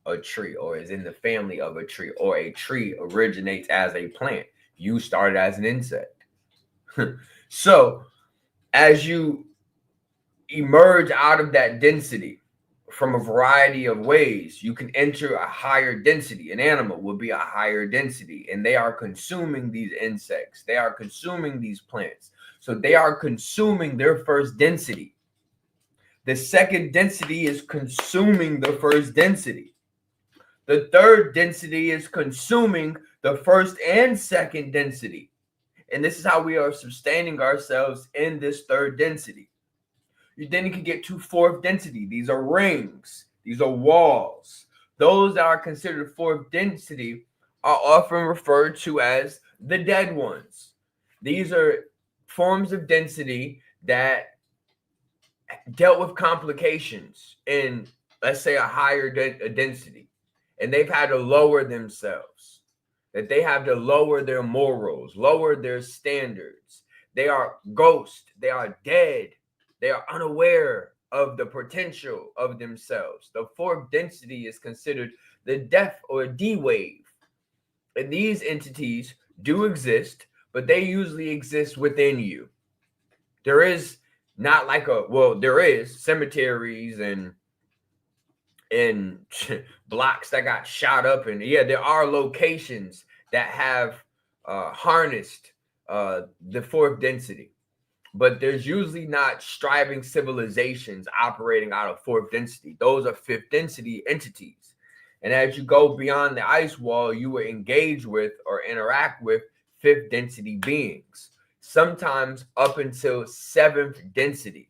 a tree or is in the family of a tree, or a tree originates as a plant. You started as an insect. So as you emerge out of that density from a variety of ways, you can enter a higher density. An animal will be a higher density, and they are consuming these insects. They are consuming these plants. So they are consuming their first density. The second density is consuming the first density. The third density is consuming the first and second density. And this is how we are sustaining ourselves in this third density. Then you can get to fourth density. These are rings. These are walls. Those that are considered fourth density are often referred to as the dead ones. These are forms of density that dealt with complications in let's say a higher density, and they've had to lower themselves, that they have to lower their morals, lower their standards. They are ghosts, they are dead, they are unaware of the potential of themselves. The fourth density is considered the death or D wave. And these entities do exist, but they usually exist within you. There is not like there is cemeteries and blocks that got shot up, and yeah, there are locations that have harnessed the fourth density, but there's usually not striving civilizations operating out of fourth density. Those are fifth density entities. And as you go beyond the ice wall, you will engage with or interact with fifth density beings, sometimes up until seventh density.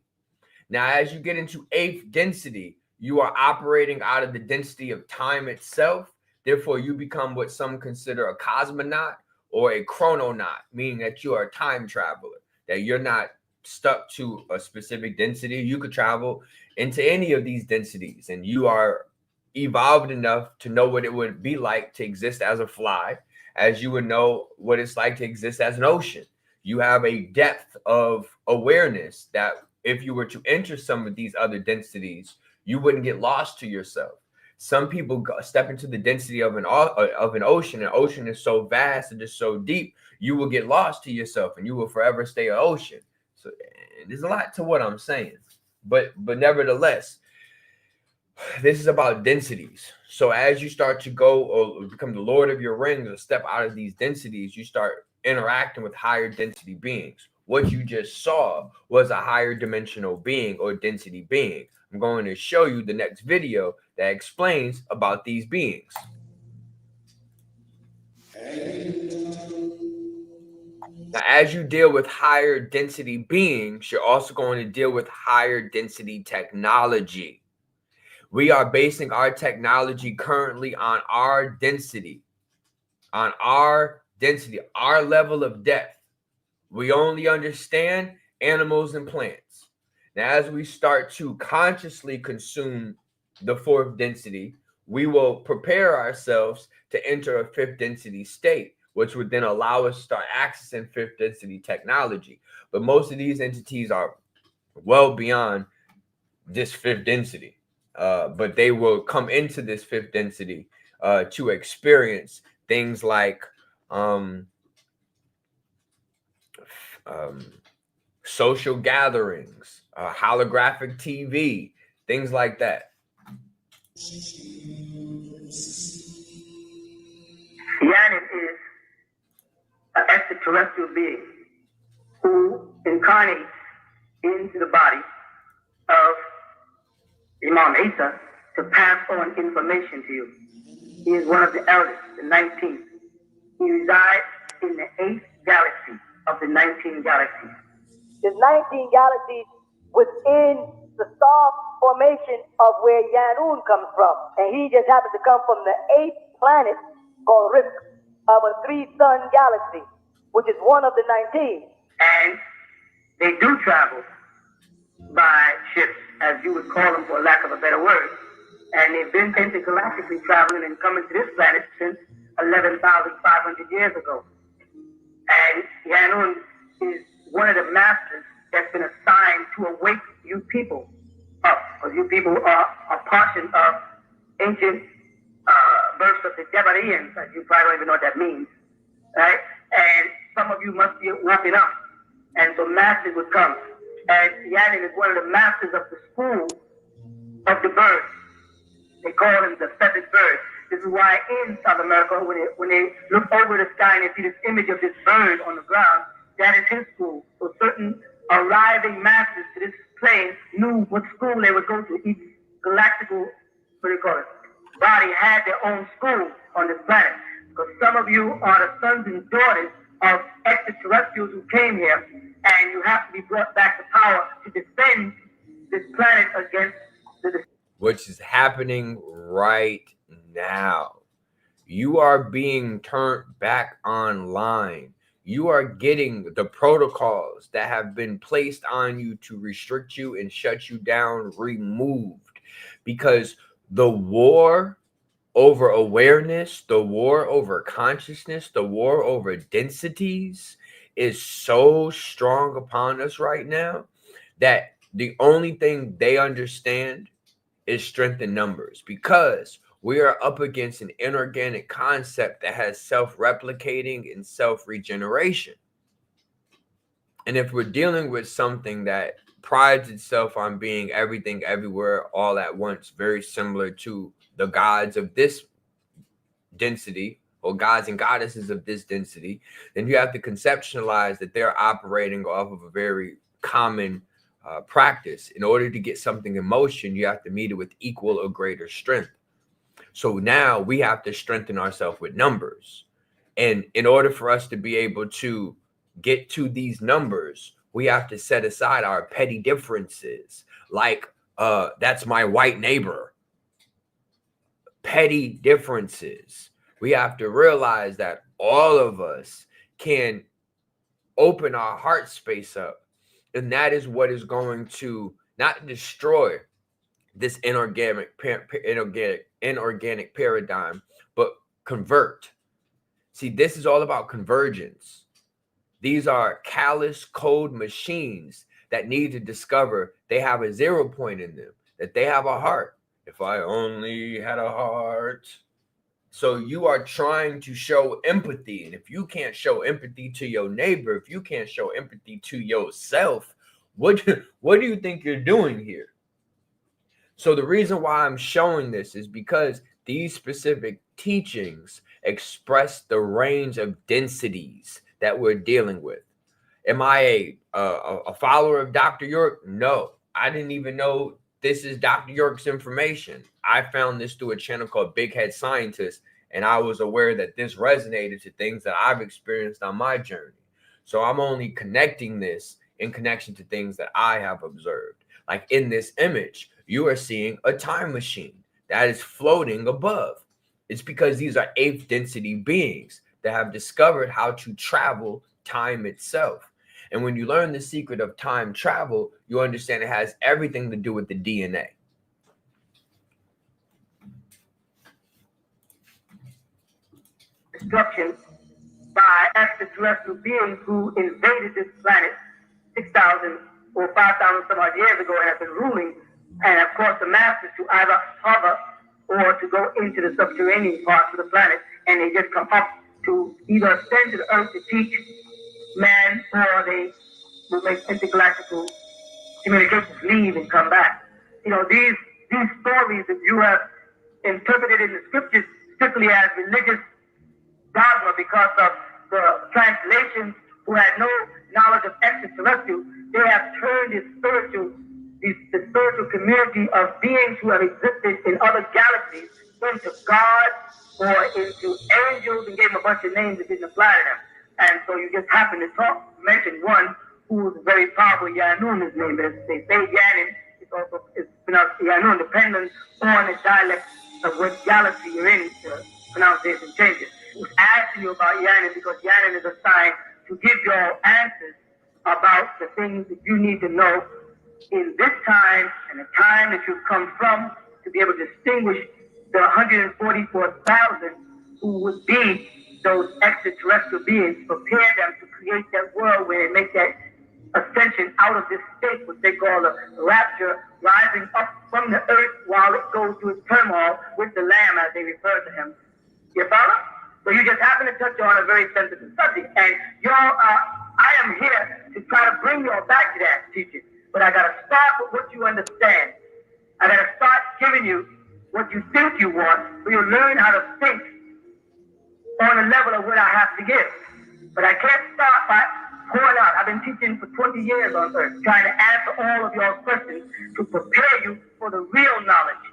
Now, as you get into eighth density, you are operating out of the density of time itself. Therefore, you become what some consider a cosmonaut or a chrononaut, meaning that you are a time traveler, that you're not stuck to a specific density. You could travel into any of these densities, and you are evolved enough to know what it would be like to exist as a fly, as you would know what it's like to exist as an ocean. You have a depth of awareness that if you were to enter some of these other densities, you wouldn't get lost to yourself. Some people step into the density of an ocean. An ocean is so vast and just so deep, you will get lost to yourself, and you will forever stay an ocean. So there's a lot to what I'm saying, but nevertheless, this is about densities. So as you start to go or become the Lord of your rings or step out of these densities, you start interacting with higher density beings. What you just saw was a higher dimensional being or density being. I'm going to show you the next video that explains about these beings. Now, as you deal with higher density beings, you're also going to deal with higher density technology. We are basing our technology currently on our density, our level of depth. We only understand animals and plants. Now, as we start to consciously consume the fourth density, we will prepare ourselves to enter a fifth density state, which would then allow us to start accessing fifth density technology. But most of these entities are well beyond this fifth density. But they will come into this fifth density to experience things like social gatherings, holographic TV, things like that. Yanin is an extraterrestrial being who incarnates into the body of Imam Isa to pass on information to you. He is one of the eldest, the 19th. He resides in the 8th galaxy of the 19 galaxies. There's 19 galaxies within the star formation of where Yanun comes from. And he just happens to come from the 8th planet called Risk of a 3-sun galaxy, which is one of the 19. And they do travel by ships, as you would call them for lack of a better word. And they've been intergalactically traveling and coming to this planet since 11,500 years ago. And Yanun is one of the masters that's been assigned to awake you people up, because you people are a portion of ancient verse of the Jebarians, as you probably don't even know what that means, right? And some of you must be woken up, and so masters would come. And Yanun is one of the masters of the school of the birds. They call him the feathered bird. This is why in South America, when they look over the sky and they see this image of this bird on the ground, that is his school. So certain arriving masters to this plane knew what school they would go to. Each galactical, body had their own school on this planet. Because some of you are the sons and daughters of extraterrestrials who came here, and you have to be brought back to power to defend this planet against the... Which is happening right now. You are being turned back online. You are getting the protocols that have been placed on you to restrict you and shut you down removed, because the war over awareness, the war over consciousness, the war over densities is so strong upon us right now that the only thing they understand is strength in numbers, because we are up against an inorganic concept that has self-replicating and self-regeneration. And if we're dealing with something that prides itself on being everything everywhere all at once, very similar to the gods of this density or gods and goddesses of this density, then you have to conceptualize that they're operating off of a very common practice. In order to get something in motion, you have to meet it with equal or greater strength. So now we have to strengthen ourselves with numbers. And in order for us to be able to get to these numbers, we have to set aside our petty differences, like that's my white neighbor. Petty differences. We have to realize that all of us can open our heart space up, and that is what is going to not destroy this inorganic paradigm, but convert. See, this is all about convergence. These are callous, cold machines that need to discover they have a 0 point in them, that they have a heart. If I only had a heart. So you are trying to show empathy. And if you can't show empathy to your neighbor, if you can't show empathy to yourself, what do you think you're doing here? So the reason why I'm showing this is because these specific teachings express the range of densities that we're dealing with. Am I a follower of Dr. York? No, I didn't even know this is Dr. York's information. I found this through a channel called Big Head Scientist, and I was aware that this resonated to things that I've experienced on my journey. So I'm only connecting this in connection to things that I have observed. Like in this image, you are seeing a time machine that is floating above. It's because these are 8th density beings that have discovered how to travel time itself. And when you learn the secret of time travel, you understand it has everything to do with the DNA. Destruction by extraterrestrial beings who invaded this planet 6,000 or 5,000 some odd years ago and have been ruling, and of course the masters to either hover or to go into the subterranean parts of the planet, and they just come up to either ascend to the earth to teach man, or they will make intergalactical communications, leave and come back. You know, these stories that you have interpreted in the scriptures strictly as religious dogma because of the translations who had no knowledge of extraterrestrial, they have turned the spiritual community of beings who have existed in other galaxies into God or into angels, and gave them a bunch of names that didn't apply to them. And so you just happen to mention one who was very powerful, Yanun, his name is. They say Yanin, it's pronounced Yanun, depending on the dialect of what galaxy you're in, the pronunciation changes. I was asking you about Yanin because Yanin is a sign to give you all answers about the things that you need to know in this time and the time that you've come from, to be able to distinguish the 144,000 who would be those extraterrestrial beings, prepare them to create that world where they make that ascension out of this state, which they call the rapture, rising up from the earth while it goes through its turmoil with the Lamb, as they refer to him. You follow? So you just happen to touch on a very sensitive subject, and y'all, I am here to try to bring y'all back to that teaching, but I gotta start with what you understand. I gotta start giving you what you think you want, so you learn how to think on a level of what I have to give. But I can't start by pouring out. I've been teaching for 20 years on earth, trying to answer all of your questions to prepare you for the real knowledge,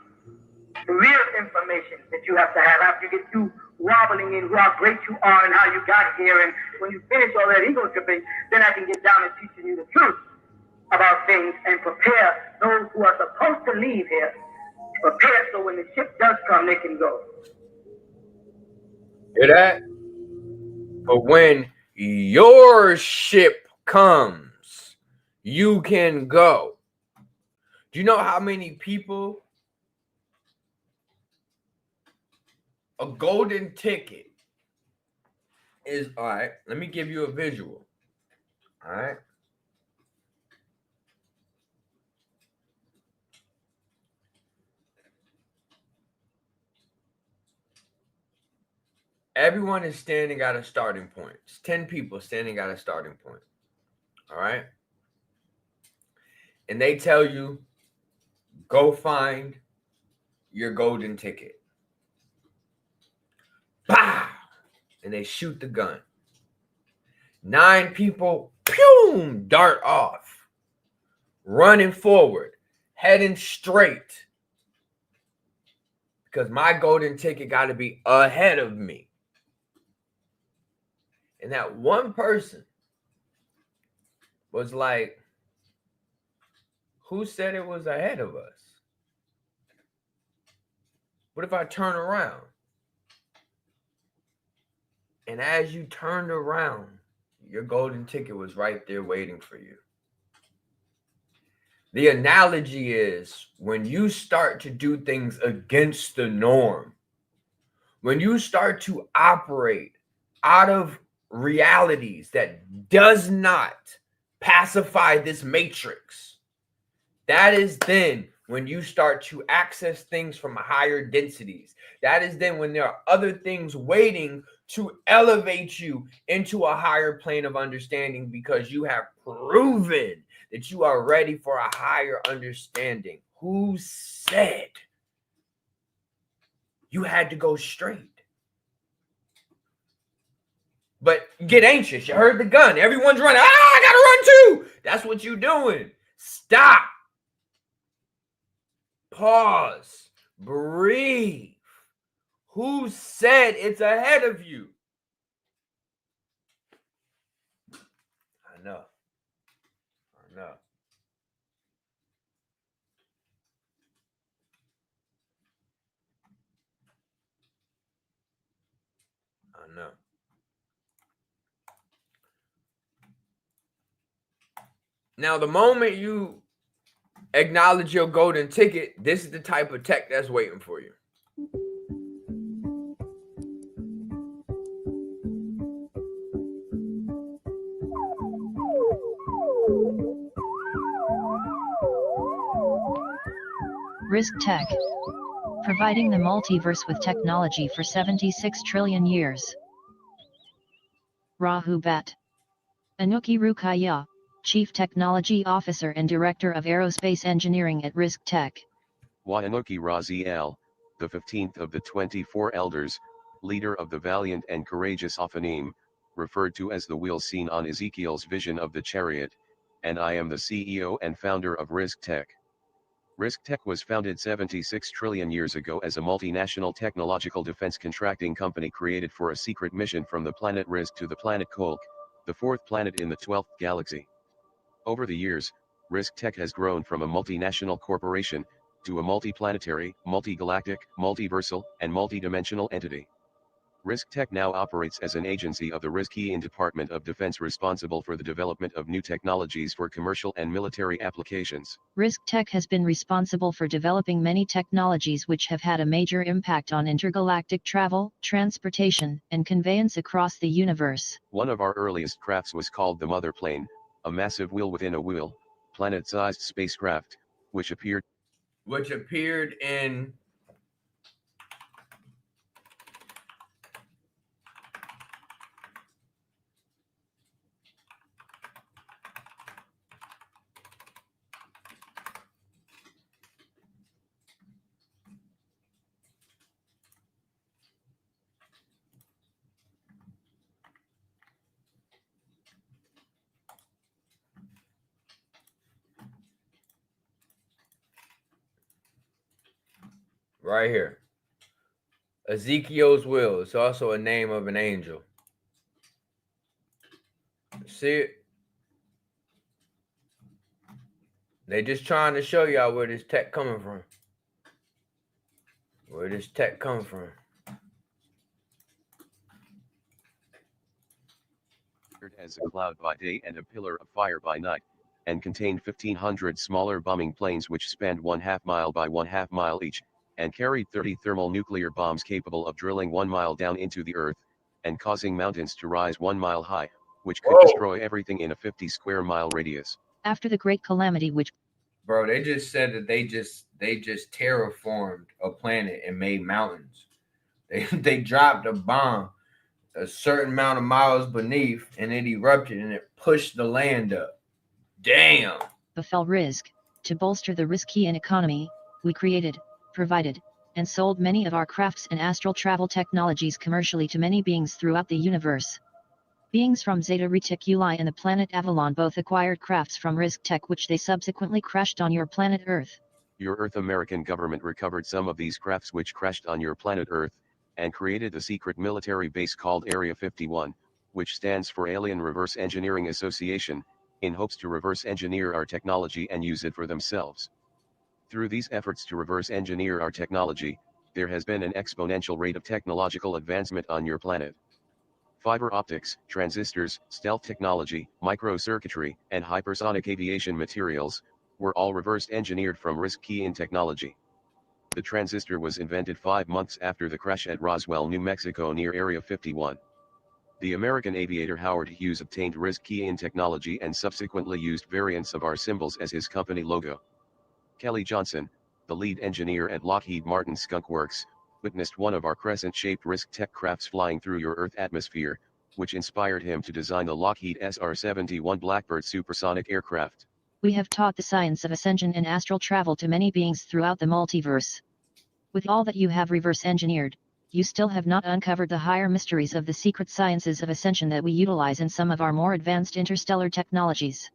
the real information that you have to have after you get through wobbling in how great you are and how you got here. And when you finish all that ego tripping, then I can get down to teaching you the truth about things and prepare those who are supposed to leave here, prepare so when the ship does come, they can go. Hear that? But when your ship comes, you can go. Do you know how many people A golden ticket is, all right, let me give you a visual. All right. Everyone is standing at a starting point. It's 10 people standing at a starting point. All right. And they tell you, go find your golden ticket. Bah! And they shoot the gun. 9 people, pew, dart off, running forward, heading straight. Because my golden ticket got to be ahead of me. And that one person was like, who said it was ahead of us? What if I turn around? And as you turned around, your golden ticket was right there waiting for you. The analogy is when you start to do things against the norm, when you start to operate out of realities that does not pacify this matrix, that is then when you start to access things from higher densities. That is then when there are other things waiting to elevate you into a higher plane of understanding, because you have proven that you are ready for a higher understanding. Who said you had to go straight? But get anxious. You heard the gun. Everyone's running. I gotta run too. That's what you're doing. Stop. Pause. Breathe. Who said it's ahead of you? I know. I know. I know. Now, the moment you acknowledge your golden ticket, this is the type of tech that's waiting for you. Risk Tech. Providing the multiverse with technology for 76 trillion years. Rahu Bhatt. Anuki Rukaya, Chief Technology Officer and Director of Aerospace Engineering at Risk Tech. Waianuki Raziel, the 15th of the 24 elders, leader of the valiant and courageous Ophanim, referred to as the wheel seen on Ezekiel's vision of the chariot, and I am the CEO and founder of Risk Tech. Risk Tech was founded 76 trillion years ago as a multinational technological defense contracting company created for a secret mission from the planet Risk to the planet Kolk, the 4th planet in the 12th galaxy. Over the years, Risk Tech has grown from a multinational corporation to a multiplanetary, multigalactic, multiversal, and multidimensional entity. Risk Tech now operates as an agency of the Risk-Ian Department of Defense responsible for the development of new technologies for commercial and military applications. Risk Tech has been responsible for developing many technologies which have had a major impact on intergalactic travel, transportation, and conveyance across the universe. One of our earliest crafts was called the Mother Plane, a massive wheel within a wheel, planet-sized spacecraft, which appeared in right here. Ezekiel's will. It's also a name of an angel. See it? They just trying to show y'all where this tech coming from. Where this tech come from. as a cloud by day and a pillar of fire by night, and contained 1,500 smaller bombing planes which spanned 1/2 mile by 1/2 mile each, and carried 30 thermal nuclear bombs capable of drilling 1 mile down into the earth, and causing mountains to rise 1 mile high, which could destroy everything in a 50 square mile radius. After the Great Calamity which Bro, they just said that they just terraformed a planet and made mountains. They dropped a bomb a certain amount of miles beneath, and it erupted and it pushed the land up. Damn. befell Rizq, to bolster the Rizqian economy, we created, provided, and sold many of our crafts and astral travel technologies commercially to many beings throughout the universe. Beings from Zeta Reticuli and the planet Avalon both acquired crafts from Rizq Tech which they subsequently crashed on your planet Earth. Your Earth American government recovered some of these crafts which crashed on your planet Earth, and created a secret military base called Area 51, which stands for Alien Reverse Engineering Association, in hopes to reverse engineer our technology and use it for themselves. Through these efforts to reverse engineer our technology, there has been an exponential rate of technological advancement on your planet. Fiber optics, transistors, stealth technology, microcircuitry, and hypersonic aviation materials were all reverse engineered from Rizqian technology. The transistor was invented 5 months after the crash at Roswell, New Mexico near Area 51. The American aviator Howard Hughes obtained Rizqian technology and subsequently used variants of our symbols as his company logo. Kelly Johnson, the lead engineer at Lockheed Martin Skunk Works, witnessed one of our crescent-shaped Rizq Tech crafts flying through your Earth atmosphere, which inspired him to design the Lockheed SR-71 Blackbird supersonic aircraft. We have taught the science of ascension and astral travel to many beings throughout the multiverse. With all that you have reverse engineered, you still have not uncovered the higher mysteries of the secret sciences of ascension that we utilize in some of our more advanced interstellar technologies.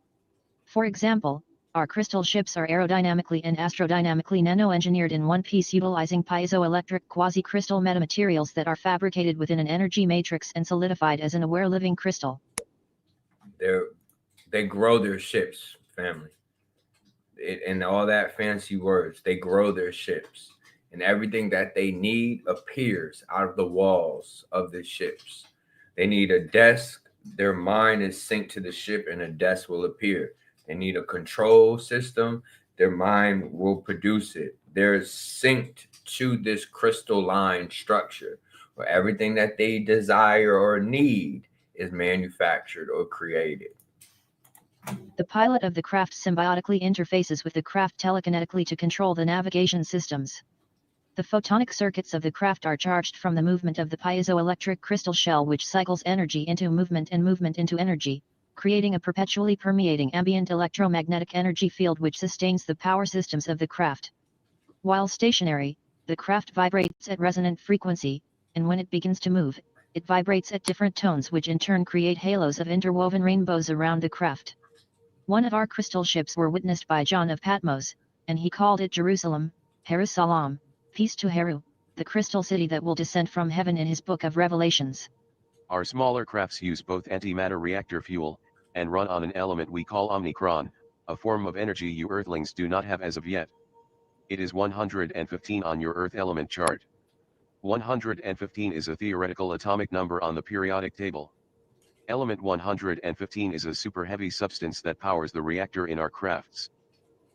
For example, our crystal ships are aerodynamically and astrodynamically nano-engineered in one piece utilizing piezoelectric quasi-crystal metamaterials that are fabricated within an energy matrix and solidified as an aware living crystal. They grow their ships, family. And all that fancy words, they grow their ships. And everything that they need appears out of the walls of the ships. They need a desk, their mind is synced to the ship and a desk will appear. They need a control system, their mind will produce it. They're synced to this crystalline structure where everything that they desire or need is manufactured or created. The pilot of the craft symbiotically interfaces with the craft telekinetically to control the navigation systems. The photonic circuits of the craft are charged from the movement of the piezoelectric crystal shell which cycles energy into movement and movement into energy, creating a perpetually permeating ambient electromagnetic energy field which sustains the power systems of the craft. While stationary, the craft vibrates at resonant frequency, and when it begins to move, it vibrates at different tones which in turn create halos of interwoven rainbows around the craft. One of our crystal ships were witnessed by John of Patmos, and he called it Jerusalem, Jerusalem, peace to Heru, the crystal city that will descend from heaven in his book of Revelations. Our smaller crafts use both antimatter reactor fuel, and run on an element we call Omnicron, a form of energy you Earthlings do not have as of yet. It is 115 on your Earth element chart. 115 is a theoretical atomic number on the periodic table. Element 115 is a super heavy substance that powers the reactor in our crafts.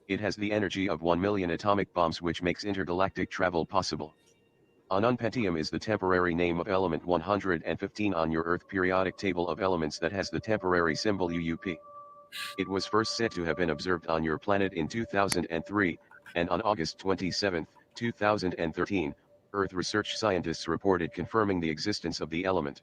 It has the energy of 1 million atomic bombs which makes intergalactic travel possible. Unpentium is the temporary name of element 115 on your Earth periodic table of elements that has the temporary symbol UUP. It was first said to have been observed on your planet in 2003, and on August 27, 2013, Earth research scientists reported confirming the existence of the element.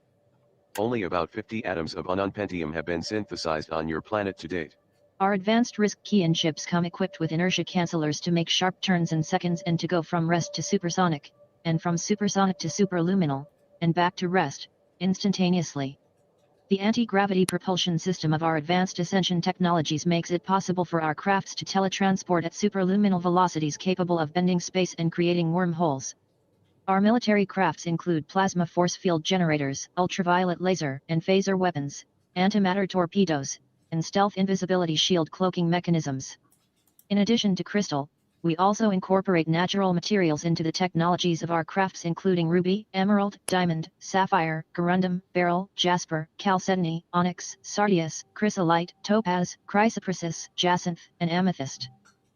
Only about 50 atoms of unpentium have been synthesized on your planet to date. Our advanced Rizqian ships come equipped with inertia cancellers to make sharp turns in seconds and to go from rest to supersonic, and from supersonic to superluminal, and back to rest, instantaneously. The anti-gravity propulsion system of our advanced ascension technologies makes it possible for our crafts to teletransport at superluminal velocities capable of bending space and creating wormholes. Our military crafts include plasma force field generators, ultraviolet laser and phaser weapons, antimatter torpedoes, and stealth invisibility shield cloaking mechanisms. In addition to crystal, we also incorporate natural materials into the technologies of our crafts including ruby, emerald, diamond, sapphire, corundum, beryl, jasper, chalcedony, onyx, sardius, chrysolite, topaz, chrysoprasus, jacinth, and amethyst.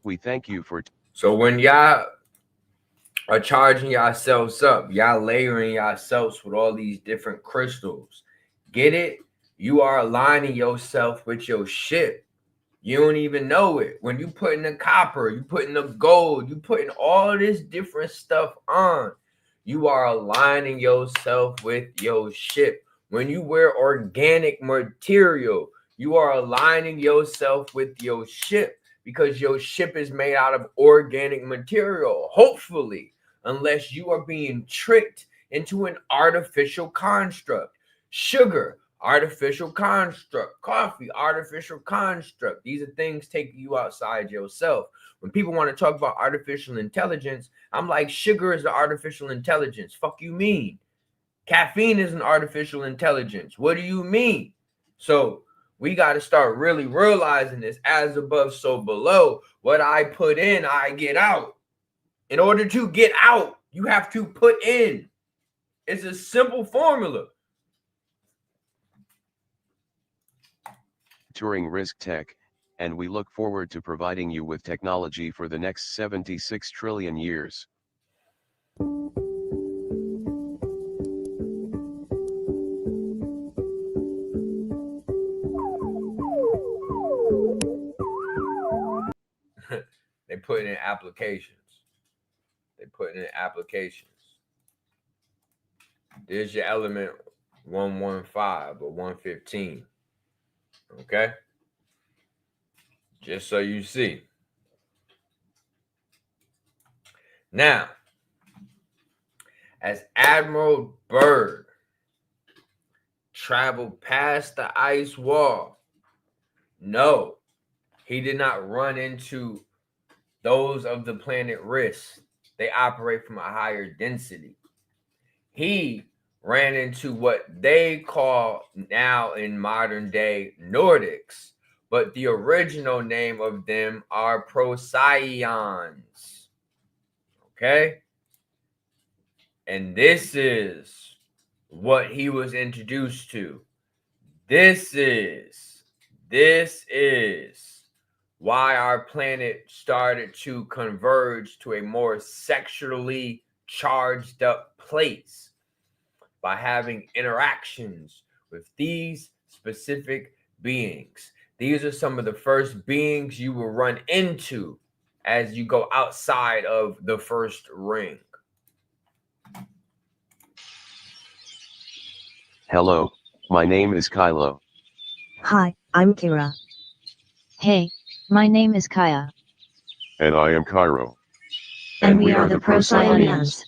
We thank you for So when y'all are charging yourselves up. Y'all layering yourselves with all these different crystals. Get it? You are aligning yourself with your ship. You don't even know it. When you put in the copper, you put in the gold, you putting all this different stuff on, you are aligning yourself with your ship. When you wear organic material, you are aligning yourself with your ship because your ship is made out of organic material, hopefully, unless you are being tricked into an artificial construct. Sugar, artificial construct. Coffee, artificial construct. These are things taking you outside yourself. When people want to talk about artificial intelligence, I'm like, sugar is the artificial intelligence. Fuck you mean? Caffeine is an artificial intelligence. What do you mean? So we got to start really realizing this: as above, so below. What I put in, I get out. In order to get out, you have to put in. It's a simple formula. Touring Risk Tech, and we look forward to providing you with technology for the next 76 trillion years. They put it in applications. They put it in applications. There's your element 115 or 115. Okay? Just so you see. Now, as Admiral Byrd traveled past the ice wall, no, he did not run into those of the planet Risk. They operate from a higher density. He ran into what they call now in modern day Nordics, but the original name of them are Procyon. Okay? And this is what he was introduced to. This is why our planet started to converge to a more sexually charged up place, by having interactions with these specific beings. These are some of the first beings you will run into as you go outside of the first ring. Hello, my name is Kylo. Hi, I'm Kira. Hey, my name is Kaya. And I am Cairo. And we are the Procyonians.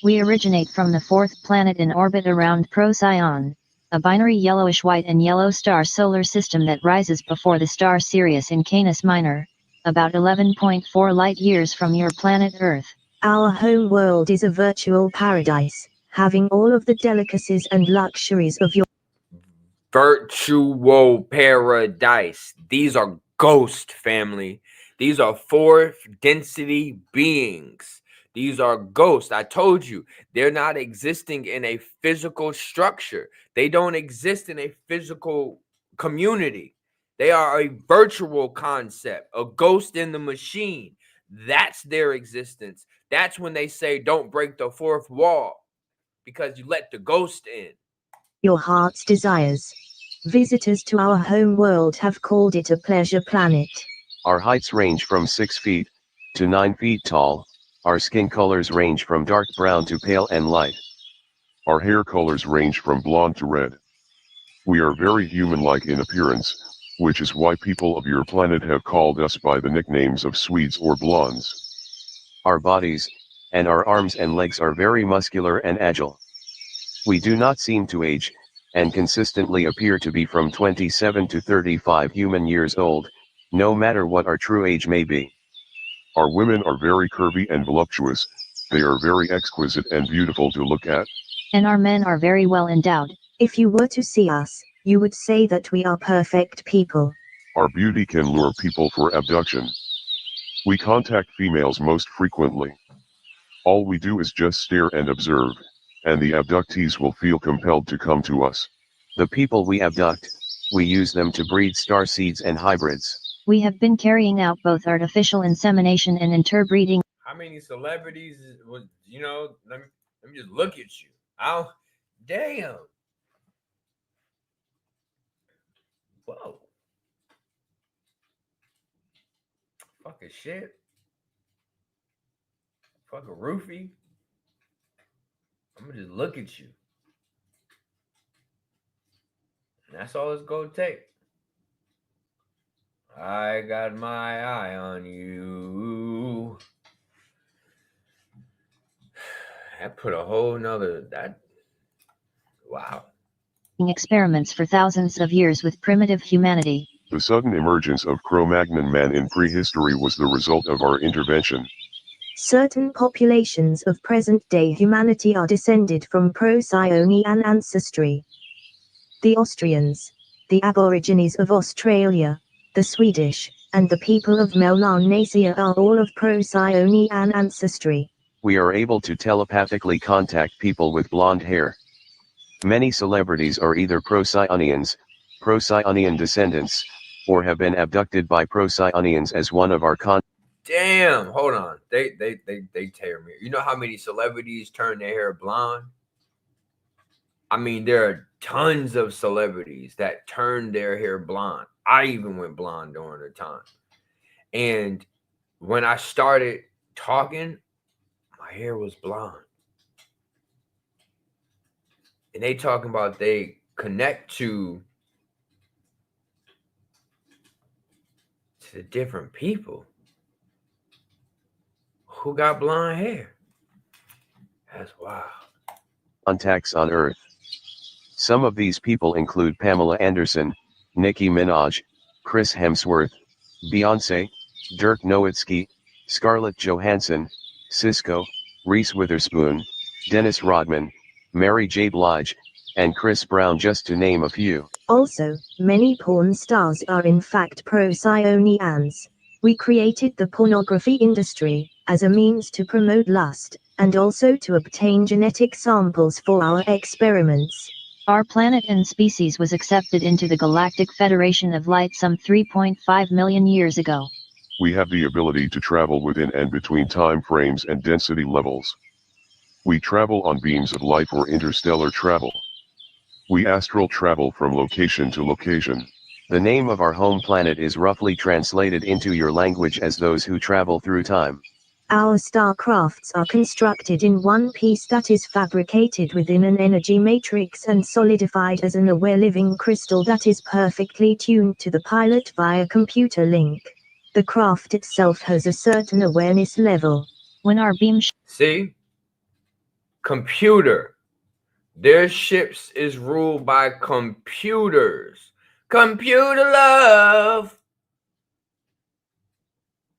We originate from the fourth planet in orbit around Procyon, a binary yellowish-white and yellow star solar system that rises before the star Sirius in Canis Minor, about 11.4 light-years from your planet Earth. Our home world is a virtual paradise, having all of the delicacies and luxuries of your Virtual paradise. These are ghost, family. These are fourth density beings. These are ghosts. I told you, they're not existing in a physical structure. They don't exist in a physical community. They are a virtual concept, a ghost in the machine. That's their existence. That's when they say, don't break the fourth wall, because you let the ghost in. your heart's desires. Visitors to our home world have called it a pleasure planet. Our heights range from 6 feet to 9 feet tall. Our skin colors range from dark brown to pale and light. Our hair colors range from blonde to red. We are very human-like in appearance, which is why people of your planet have called us by the nicknames of Swedes or Blondes. Our bodies, and our arms and legs are very muscular and agile. We do not seem to age, and consistently appear to be from 27 to 35 human years old, no matter what our true age may be. Our women are very curvy and voluptuous. They are very exquisite and beautiful to look at. And our men are very well endowed. If you were to see us, you would say that we are perfect people. Our beauty can lure people for abduction. We contact females most frequently. All we do is just stare and observe, and the abductees will feel compelled to come to us. The people we abduct, we use them to breed star seeds and hybrids. We have been carrying out both artificial insemination and interbreeding. how many celebrities was, let me just look at you. Oh, damn. Whoa. Fucking shit. Fucking roofie. I'm gonna just look at you. And that's all it's gonna take. I got my eye on you. That put a whole nother wow. Experiments for thousands of years with primitive humanity. The sudden emergence of Cro-Magnon man in prehistory was the result of our intervention. Certain populations of present-day humanity are descended from Procyon ancestry. The Austrians, the Aborigines of Australia, the Swedish, and the people of Melanesia are all of Procyon ancestry. We are able to telepathically contact people with blonde hair. Many celebrities are either Procyonians, Procyonian descendants, or have been abducted by Procyonians as one of our Damn, hold on. They tear me. You know how many celebrities turn their hair blonde? I mean, there are tons of celebrities that turn their hair blonde. I even went blonde during the time. And when I started talking, my hair was blonde. And they talking about they connect to the different people who got blonde hair. That's wild. contacts on Earth. Some of these people include Pamela Anderson, Nicki Minaj, Chris Hemsworth, Beyonce, Dirk Nowitzki, Scarlett Johansson, Cisco, Reese Witherspoon, Dennis Rodman, Mary J. Blige, and Chris Brown, just to name a few. Also, many porn stars are in fact Procyonians. We created the pornography industry as a means to promote lust, and also to obtain genetic samples for our experiments. Our planet and species was accepted into the Galactic Federation of Light some 3.5 million years ago. We have the ability to travel within and between time frames and density levels. We travel on beams of light or interstellar travel. We astral travel from location to location. The name of our home planet is roughly translated into your language as those who travel through time. Our starcrafts are constructed in one piece that is fabricated within an energy matrix and solidified as an aware living crystal that is perfectly tuned to the pilot via computer link. The craft itself has a certain awareness level. When our beam See? Computer. Their ships is ruled by computers. Computer love.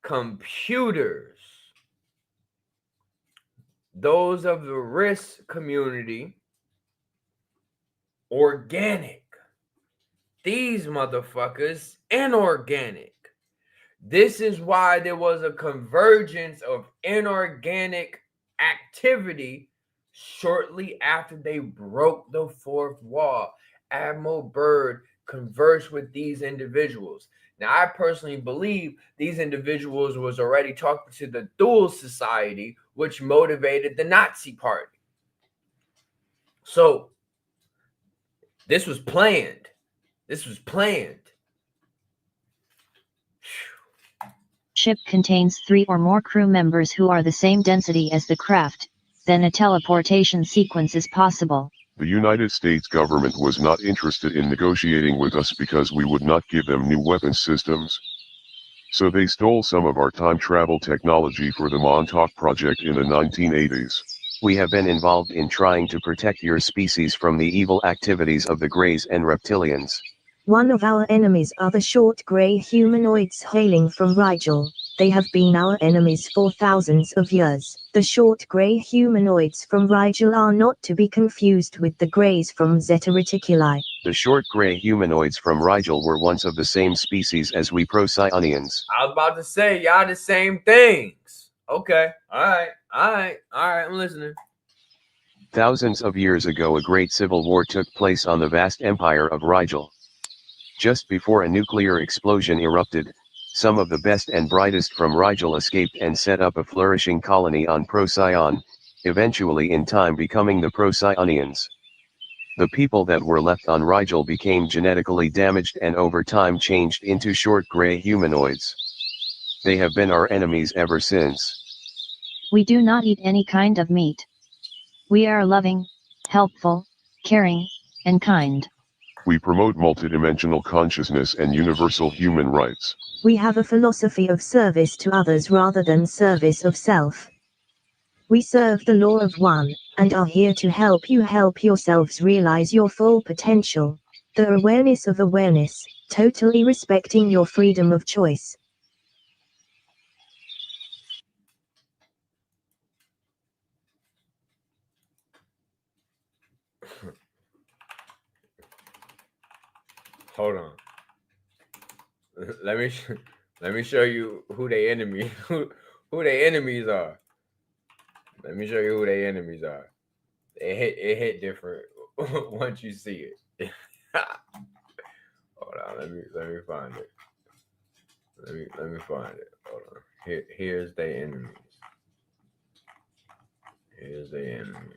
Computers. Those of the risk community, organic. These motherfuckers, inorganic. This is why there was a convergence of inorganic activity shortly after they broke the fourth wall. Admiral Byrd conversed with these individuals. Now, I personally believe these individuals was already talking to the Thule Society, which motivated the Nazi Party. So, this was planned. This was planned. Ship contains 3 or more crew members who are the same density as the craft, then a teleportation sequence is possible. The United States government was not interested in negotiating with us because we would not give them new weapon systems. So they stole some of our time travel technology for the Montauk Project in the 1980s. We have been involved in trying to protect your species from the evil activities of the Greys and Reptilians. One of our enemies are the short grey humanoids hailing from Rigel. They have been our enemies for thousands of years. The short grey humanoids from Rigel are not to be confused with the greys from Zeta Reticuli. The short grey humanoids from Rigel were once of the same species as we Procyonians. I was about to say, y'all the same things. Okay. All right, I'm listening. Thousands of years ago, a great civil war took place on the vast empire of Rigel. Just before a nuclear explosion erupted, Some of the best and brightest from Rigel escaped and set up a flourishing colony on Procyon, eventually in time becoming the Procyonians. The people that were left on Rigel became genetically damaged and over time changed into short gray humanoids. They have been our enemies ever since. We do not eat any kind of meat. We are loving, helpful, caring, and kind. We promote multidimensional consciousness and universal human rights. We have a philosophy of service to others rather than service of self. We serve the law of one, and are here to help you help yourselves realize your full potential. The awareness of awareness, totally respecting your freedom of choice. Hold on. Let me show you who they enemies who they enemies are. Let me show you who they enemies are. It hit different once you see it. Hold on, let me find it. Let me find it. Hold on. Here's their enemies. Here's their enemies.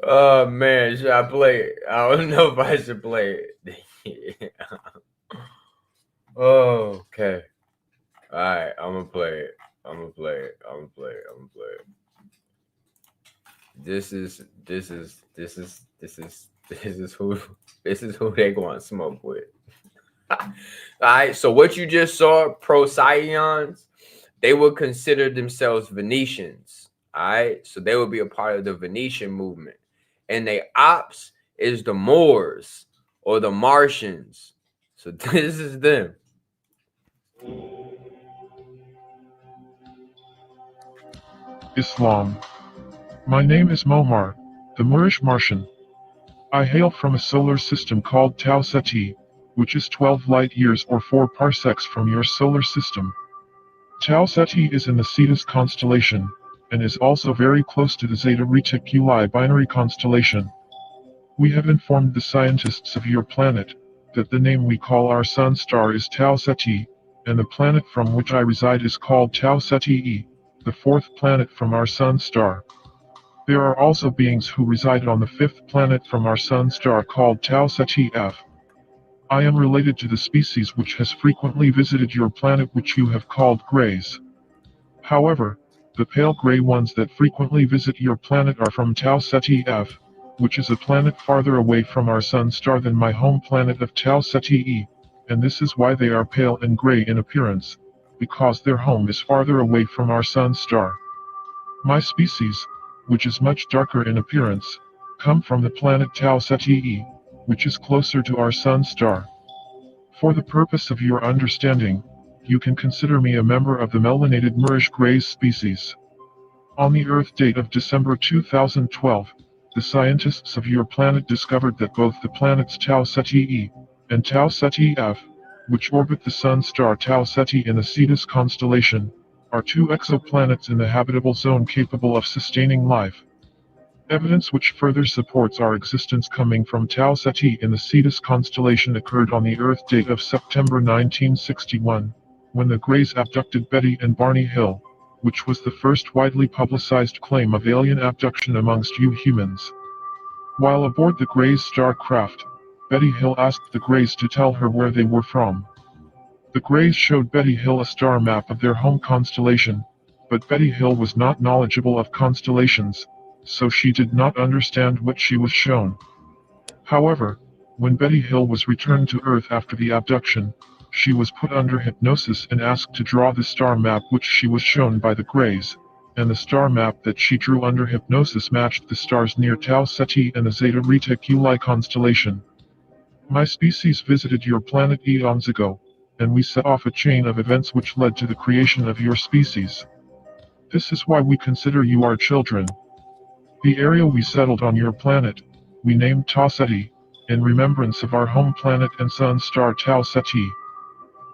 Oh man, should I play it? I don't know if I should play it. Oh, okay. All right, I'm gonna play it. This is who they going to smoke with. All right. So what you just saw, Procyon, they would consider themselves Venetians. All right. So they would be a part of the Venetian movement, and they ops is the Moors or the Martians. So this is them. Islam. My name is Momar, the Moorish Martian. I hail from a solar system called Tau Ceti, which is 12 light years or 4 parsecs from your solar system. Tau Ceti is in the Cetus constellation, and is also very close to the Zeta Reticuli binary constellation. We have informed the scientists of your planet that the name we call our sun star is Tau Ceti, and the planet from which I reside is called Tau Ceti, the fourth planet from our sun star. There are also beings who reside on the fifth planet from our sun star called Tau Ceti F. I am related to the species which has frequently visited your planet which you have called Greys. However, the pale gray ones that frequently visit your planet are from Tau Ceti F, which is a planet farther away from our sun star than my home planet of Tau Ceti E, and this is why they are pale and gray in appearance, because their home is farther away from our sun star. My species, which is much darker in appearance, come from the planet Tau Ceti E, which is closer to our sun star. For the purpose of your understanding, you can consider me a member of the melanated Moorish Greys species. On the Earth date of December 2012, the scientists of your planet discovered that both the planets Tau Ceti E and Tau Ceti F, which orbit the sun star Tau Ceti in the Cetus constellation, are 2 exoplanets in the habitable zone capable of sustaining life. Evidence which further supports our existence coming from Tau Ceti in the Cetus constellation occurred on the Earth date of September 1961, when the Greys abducted Betty and Barney Hill, which was the first widely publicized claim of alien abduction amongst you humans. While aboard the Greys' starcraft, Betty Hill asked the Greys to tell her where they were from. The Greys showed Betty Hill a star map of their home constellation, but Betty Hill was not knowledgeable of constellations, so she did not understand what she was shown. However, when Betty Hill was returned to Earth after the abduction, she was put under hypnosis and asked to draw the star map which she was shown by the Greys, and the star map that she drew under hypnosis matched the stars near Tau Ceti and the Zeta Reticuli constellation. My species visited your planet eons ago, and we set off a chain of events which led to the creation of your species. This is why we consider you our children. The area we settled on your planet, we named Tau Ceti, in remembrance of our home planet and sun star Tau Ceti.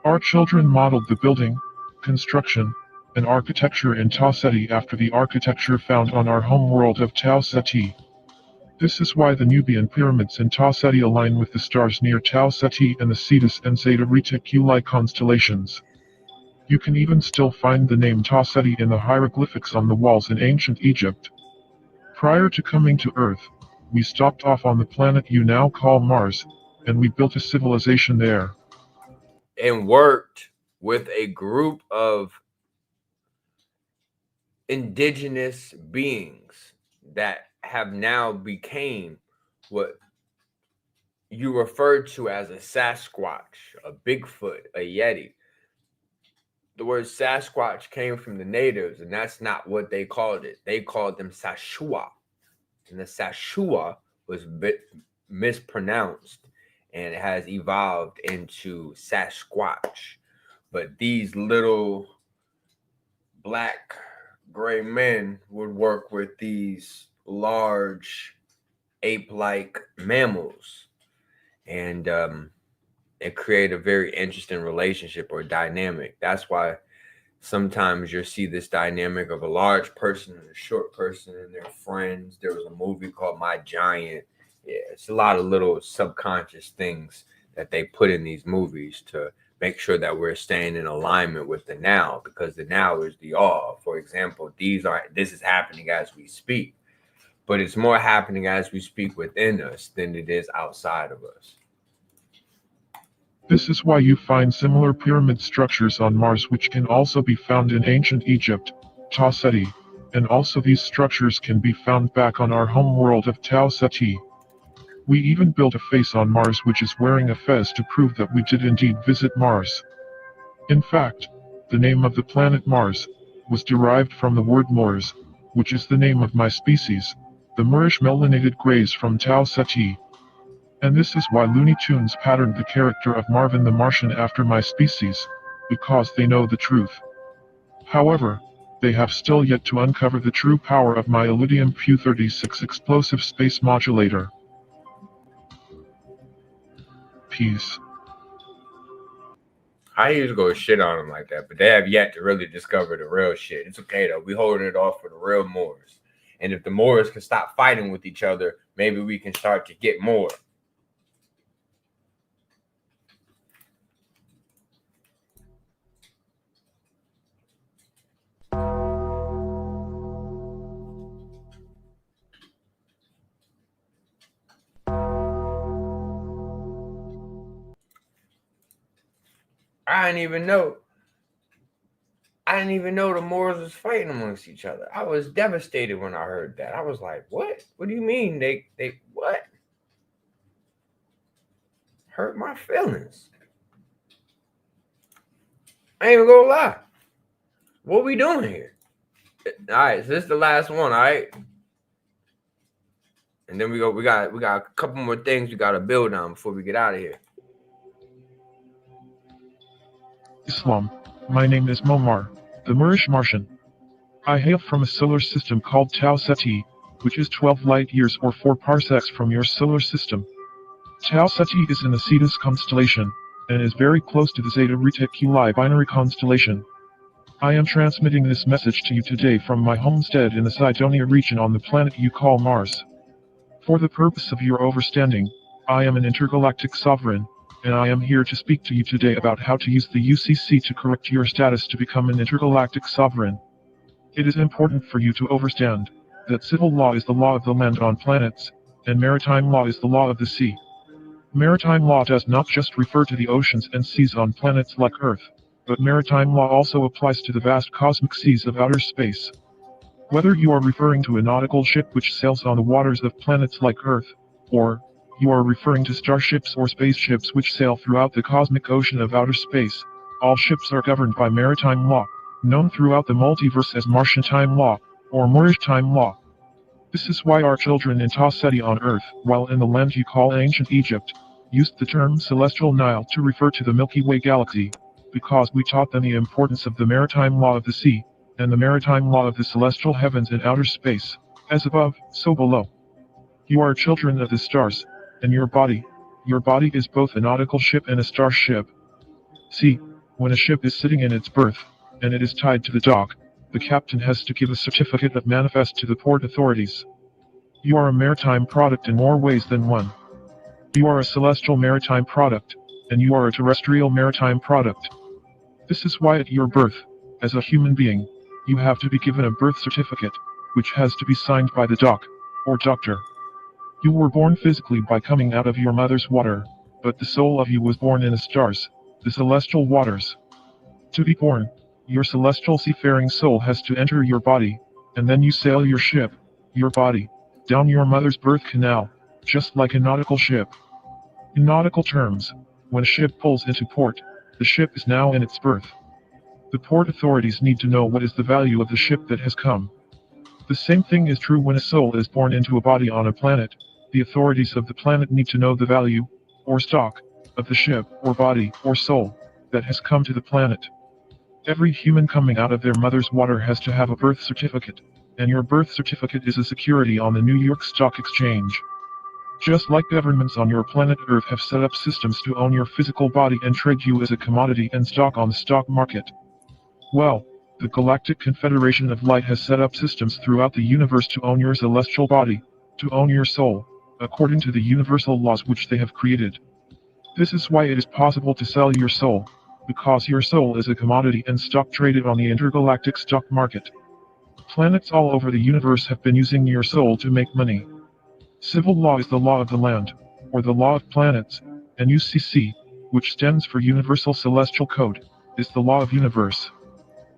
Our children modeled the building, construction, and architecture in Tau Ceti after the architecture found on our home world of Tau Ceti. This is why the Nubian pyramids in Tau Ceti align with the stars near Tau Ceti and the Cetus and Zeta Reticuli constellations. You can even still find the name Tau Ceti in the hieroglyphics on the walls in ancient Egypt. Prior to coming to Earth, we stopped off on the planet you now call Mars, and we built a civilization there. And worked with a group of indigenous beings that have now became what you referred to as a Sasquatch, a Bigfoot, a Yeti. The word Sasquatch came from the natives, and that's not what they called it. They called them Sashua. And the Sashua was mispronounced, and it has evolved into Sasquatch. But these little black gray men would work with these large ape-like mammals, and it created a very interesting relationship or dynamic. That's why sometimes you'll see this dynamic of a large person and a short person and their friends. There was a movie called My Giant. Yeah, it's a lot of little subconscious things that they put in these movies to make sure that we're staying in alignment with the now, because the now is the all. For example, this is happening as we speak, but it's more happening as we speak within us than it is outside of us. This is why you find similar pyramid structures on Mars, which can also be found in ancient Egypt, Tau Ceti, and also these structures can be found back on our home world of Tau Ceti. We even built a face on Mars which is wearing a fez to prove that we did indeed visit Mars. In fact, the name of the planet Mars was derived from the word Moors, which is the name of my species, the Moorish melanated greys from Tau Ceti. And this is why Looney Tunes patterned the character of Marvin the Martian after my species, because they know the truth. However, they have still yet to uncover the true power of my Iridium Pu-36 explosive space modulator. Peace. I used to go shit on them like that, but they have yet to really discover the real shit. It's okay though. We holding it off for the real Moors. And if the Moors can stop fighting with each other, maybe we can start to get more. I didn't even know the Moors was fighting amongst each other. I was devastated when I heard that. I was like, what? What do you mean? They what? Hurt my feelings. I ain't even gonna lie. What we doing here? All right, so this is the last one, all right? And then we got a couple more things we gotta build on before we get out of here. Islam. My name is Momar, the Moorish Martian. I hail from a solar system called Tau Ceti, which is 12 light years or 4 parsecs from your solar system. Tau Ceti is in the Cetus constellation, and is very close to the Zeta Reticuli binary constellation. I am transmitting this message to you today from my homestead in the Cydonia region on the planet you call Mars. For the purpose of your overstanding, I am an intergalactic sovereign, and I am here to speak to you today about how to use the UCC to correct your status to become an intergalactic sovereign. It is important for you to understand that civil law is the law of the land on planets, and maritime law is the law of the sea. Maritime law does not just refer to the oceans and seas on planets like Earth, but maritime law also applies to the vast cosmic seas of outer space. Whether you are referring to a nautical ship which sails on the waters of planets like Earth, or you are referring to starships or spaceships which sail throughout the cosmic ocean of outer space, all ships are governed by maritime law, known throughout the multiverse as Martian time law, or Moorish time law. This is why our children in Tau Ceti on Earth, while in the land you call ancient Egypt, used the term celestial Nile to refer to the Milky Way galaxy, because we taught them the importance of the maritime law of the sea, and the maritime law of the celestial heavens and outer space, as above, so below. You are children of the stars, and your body. Your body is both a nautical ship and a starship. See, when a ship is sitting in its berth, and it is tied to the dock, the captain has to give a certificate of manifest to the port authorities. You are a maritime product in more ways than one. You are a celestial maritime product, and you are a terrestrial maritime product. This is why at your birth, as a human being, you have to be given a birth certificate, which has to be signed by the doc, or doctor. You were born physically by coming out of your mother's water, but the soul of you was born in the stars, the celestial waters. To be born, your celestial seafaring soul has to enter your body, and then you sail your ship, your body, down your mother's birth canal, just like a nautical ship. In nautical terms, when a ship pulls into port, the ship is now in its berth. The port authorities need to know what is the value of the ship that has come. The same thing is true when a soul is born into a body on a planet. The authorities of the planet need to know the value, or stock, of the ship, or body, or soul, that has come to the planet. Every human coming out of their mother's water has to have a birth certificate, and your birth certificate is a security on the New York Stock Exchange. Just like governments on your planet Earth have set up systems to own your physical body and trade you as a commodity and stock on the stock market. Well, the Galactic Confederation of Light has set up systems throughout the universe to own your celestial body, to own your soul, according to the universal laws which they have created. This is why it is possible to sell your soul, because your soul is a commodity and stock traded on the intergalactic stock market. Planets all over the universe have been using your soul to make money. Civil law is the law of the land, or the law of planets, and UCC, which stands for Universal Celestial Code, is the law of universe.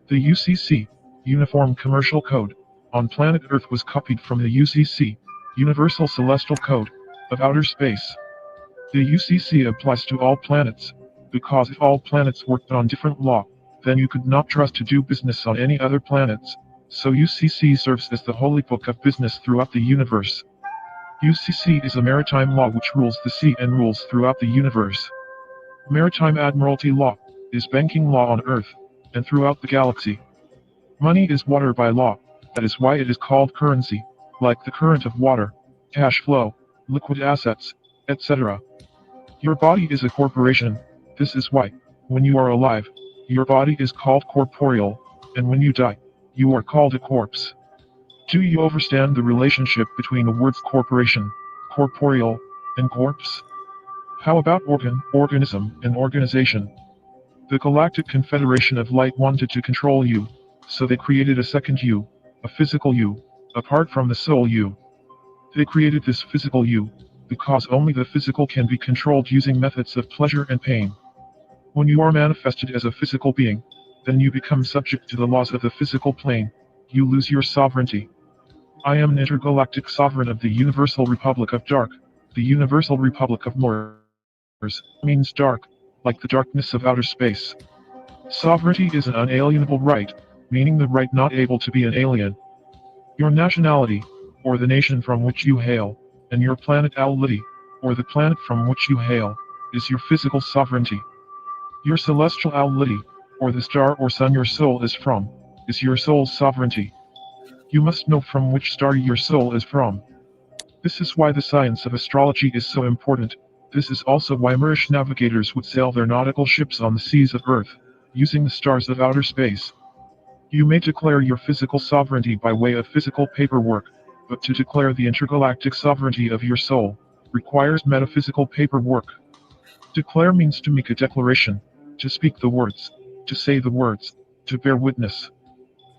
The UCC, Uniform Commercial Code, on planet Earth was copied from the UCC, Universal Celestial Code, of outer space. The UCC applies to all planets, because if all planets worked on different law, then you could not trust to do business on any other planets, so UCC serves as the holy book of business throughout the universe. UCC is a maritime law which rules the sea and rules throughout the universe. Maritime Admiralty law is banking law on Earth, and throughout the galaxy. Money is water by law, that is why it is called currency, like the current of water, cash flow, liquid assets, etc. Your body is a corporation, this is why, when you are alive, your body is called corporeal, and when you die, you are called a corpse. Do you understand the relationship between the words corporation, corporeal, and corpse? How about organ, organism, and organization? The Galactic Confederation of Light wanted to control you, so they created a second you, a physical you, apart from the soul you. They created this physical you, because only the physical can be controlled using methods of pleasure and pain. When you are manifested as a physical being, then you become subject to the laws of the physical plane, you lose your sovereignty. I am an intergalactic sovereign of the Universal Republic of Dark, the Universal Republic of Mars, means dark, like the darkness of outer space. Sovereignty is an unalienable right, meaning the right not able to be an alien. Your nationality, or the nation from which you hail, and your planetality, or the planet from which you hail, is your physical sovereignty. Your celestiality, or the star or sun your soul is from, is your soul's sovereignty. You must know from which star your soul is from. This is why the science of astrology is so important. This is also why Moorish navigators would sail their nautical ships on the seas of Earth, using the stars of outer space. You may declare your physical sovereignty by way of physical paperwork, but to declare the intergalactic sovereignty of your soul, requires metaphysical paperwork. Declare means to make a declaration, to speak the words, to say the words, to bear witness.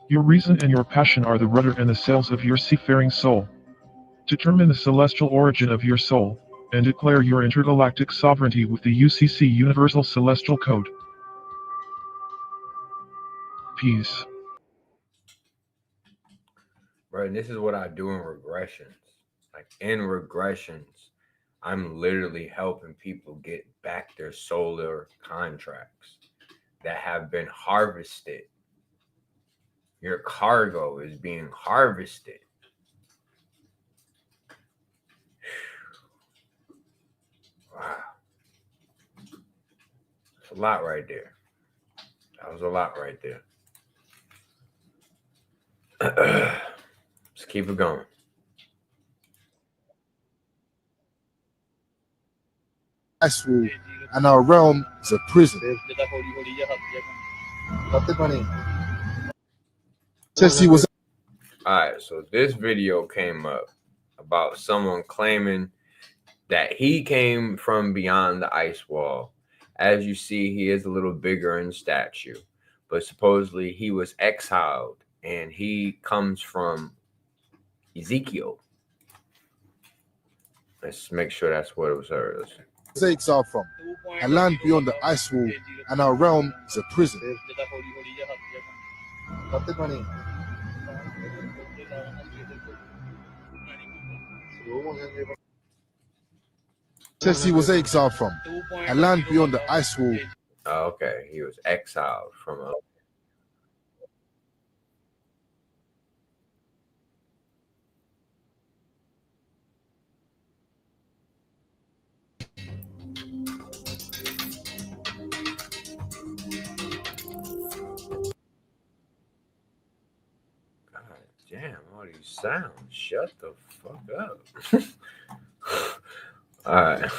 Your reason and your passion are the rudder and the sails of your seafaring soul. Determine the celestial origin of your soul, and declare your intergalactic sovereignty with the UCC Universal Celestial Code. Peace. Bro, and this is what I do in regressions. Like in regressions, I'm literally helping people get back their solar contracts that have been harvested. Your cargo is being harvested. Wow. That's a lot right there. That was a lot right there. Let's keep it going. ice rule, and our realm is a prison. Says he was. All right, so this video came up about someone claiming that he came from beyond the ice wall. As you see, he is a little bigger in stature, but supposedly he was exiled and he comes from Ezekiel. Let's make sure that's what it was heard. Exiled from a land beyond the ice wall, and our realm is a prison. Says he was exiled from a land beyond the ice wall. Oh, okay, he was exiled from a. God damn, all these sounds. Shut the fuck up. All right.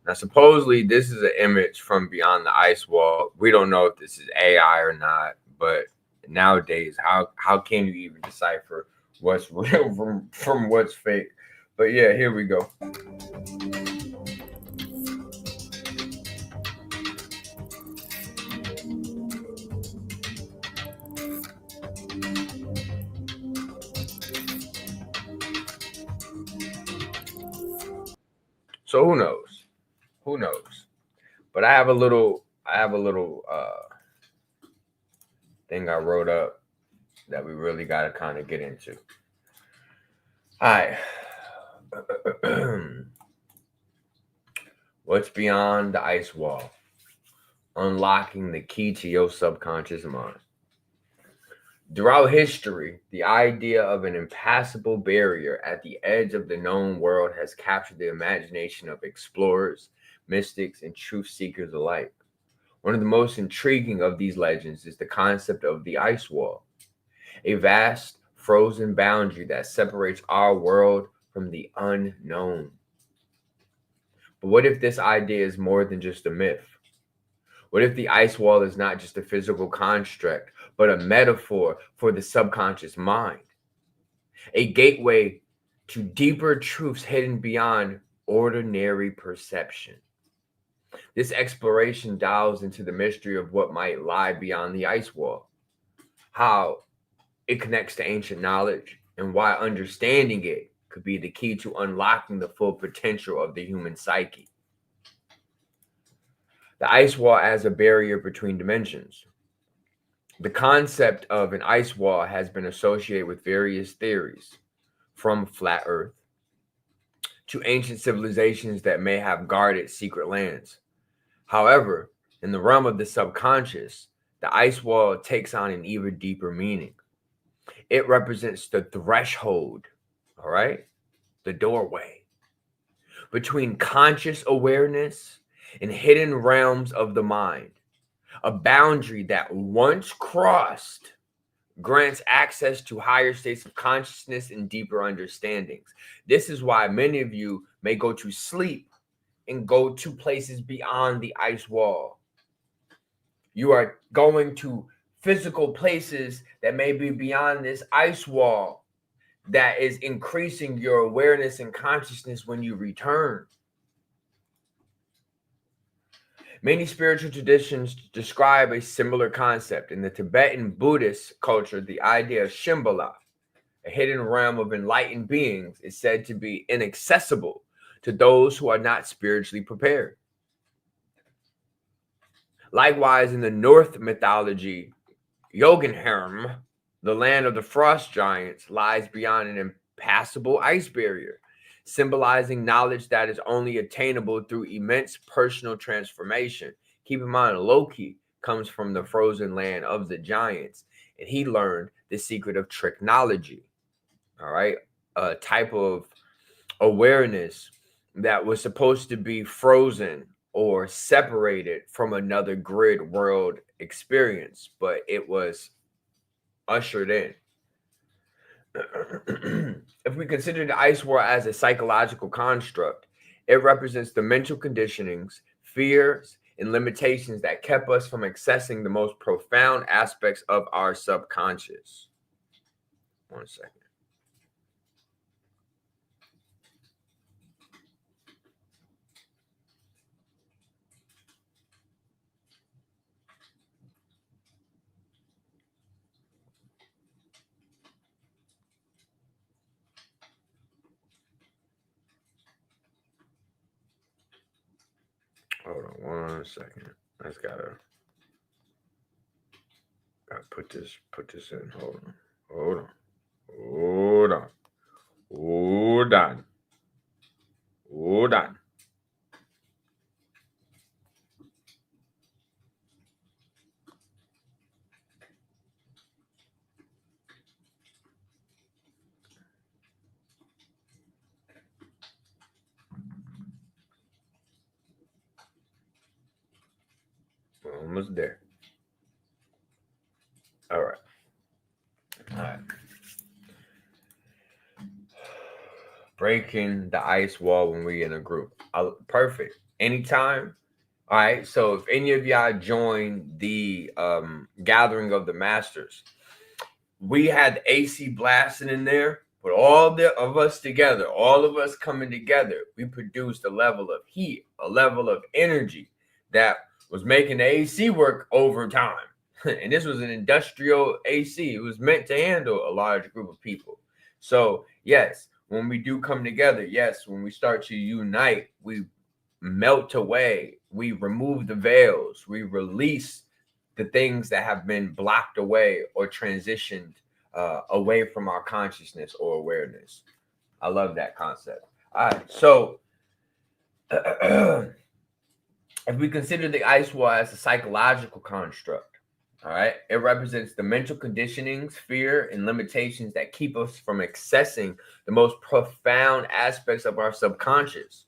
Now, supposedly, this is an image from beyond the ice wall. We don't know if this is AI or not, but nowadays, how can you even decipher what's real from what's fake? But yeah, here we go. So who knows? Who knows? But I have a little thing I wrote up that we really got to kind of get into. All right. What's beyond the ice wall? Unlocking the key to your subconscious mind. Throughout history, the idea of an impassable barrier at the edge of the known world has captured the imagination of explorers, mystics, and truth seekers alike. One of the most intriguing of these legends is the concept of the ice wall, a vast, frozen boundary that separates our world from the unknown. But what if this idea is more than just a myth? What if the ice wall is not just a physical construct, but a metaphor for the subconscious mind? A gateway to deeper truths hidden beyond ordinary perception. This exploration dives into the mystery of what might lie beyond the ice wall, how it connects to ancient knowledge, and why understanding it could be the key to unlocking the full potential of the human psyche. The ice wall as a barrier between dimensions. The concept of an ice wall has been associated with various theories, from flat Earth to ancient civilizations that may have guarded secret lands. However, in the realm of the subconscious, the ice wall takes on an even deeper meaning. It represents the threshold, all right, the doorway between conscious awareness and hidden realms of the mind. A boundary that once crossed grants access to higher states of consciousness and deeper understandings. This is why many of you may go to sleep and go to places beyond the ice wall. You are going to physical places that may be beyond this ice wall that is increasing your awareness and consciousness when you return. Many spiritual traditions describe a similar concept. In the Tibetan Buddhist culture, the idea of Shambhala, a hidden realm of enlightened beings, is said to be inaccessible to those who are not spiritually prepared. Likewise, in the Norse mythology, Jotunheim, the land of the frost giants, lies beyond an impassable ice barrier, symbolizing knowledge that is only attainable through immense personal transformation. Keep in mind, Loki comes from the frozen land of the giants, and he learned the secret of tricknology, all right? A type of awareness that was supposed to be frozen or separated from another grid world experience, but it was ushered in. if we consider the ice war as a psychological construct, it represents the mental conditionings, fears, and limitations that kept us from accessing the most profound aspects of our subconscious. 1 second. Hold on 1 second. I just gotta put this in. Hold on. Hold on. Hold on. Hold on. Hold on. We're almost there. All right. All right. Breaking the ice wall when we're in a group. Perfect. Anytime. All right. So if any of y'all join the gathering of the masters, we had AC blasting in there, but all of us together, all of us coming together, we produced a level of heat, a level of energy that was making the AC work over time. And this was an industrial AC. It was meant to handle a large group of people. So yes, when we do come together, yes, when we start to unite, we melt away, we remove the veils, we release the things that have been blocked away or transitioned away from our consciousness or awareness. I love that concept. All right, so if we consider the ice wall as a psychological construct, all right, it represents the mental conditionings, fear, and limitations that keep us from accessing the most profound aspects of our subconscious.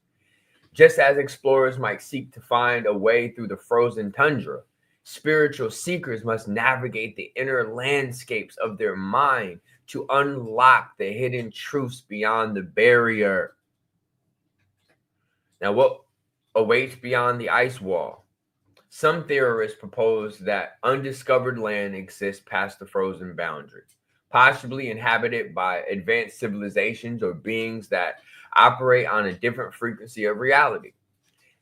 Just as explorers might seek to find a way through the frozen tundra, spiritual seekers must navigate the inner landscapes of their mind to unlock the hidden truths beyond the barrier. Now, what awaits beyond the ice wall? Some theorists propose that undiscovered land exists past the frozen boundary, possibly inhabited by advanced civilizations or beings that operate on a different frequency of reality.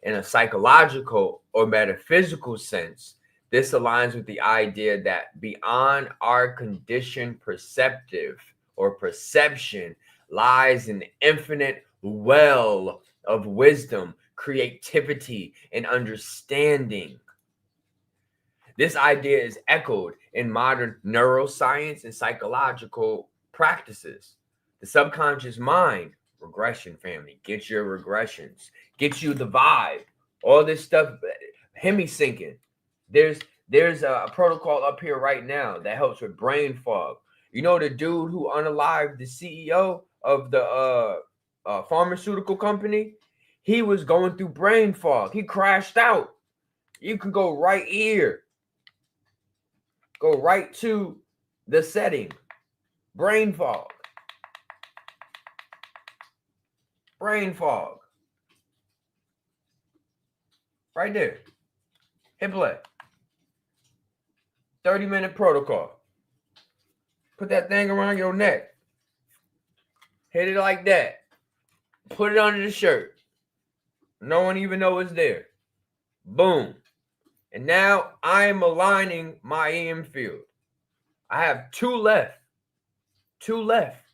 In a psychological or metaphysical sense, this aligns with the idea that beyond our conditioned perceptive or perception lies an infinite well of wisdom, creativity, and understanding. This idea is echoed in modern neuroscience and psychological practices. The subconscious mind, regression family, get your regressions, get you the vibe, all this stuff, hemi syncing. There's a protocol up here right now that helps with brain fog. You know the dude who unalived the CEO of the pharmaceutical company? He was going through brain fog. He crashed out. You can go right here. Go right to the setting. Brain fog. Brain fog. Right there. Hit play. 30-minute protocol. Put that thing around your neck. Hit it like that. Put it under the shirt. No one even knows it's there. Boom. And now I am aligning my EM field. I have 2 left. 2 left.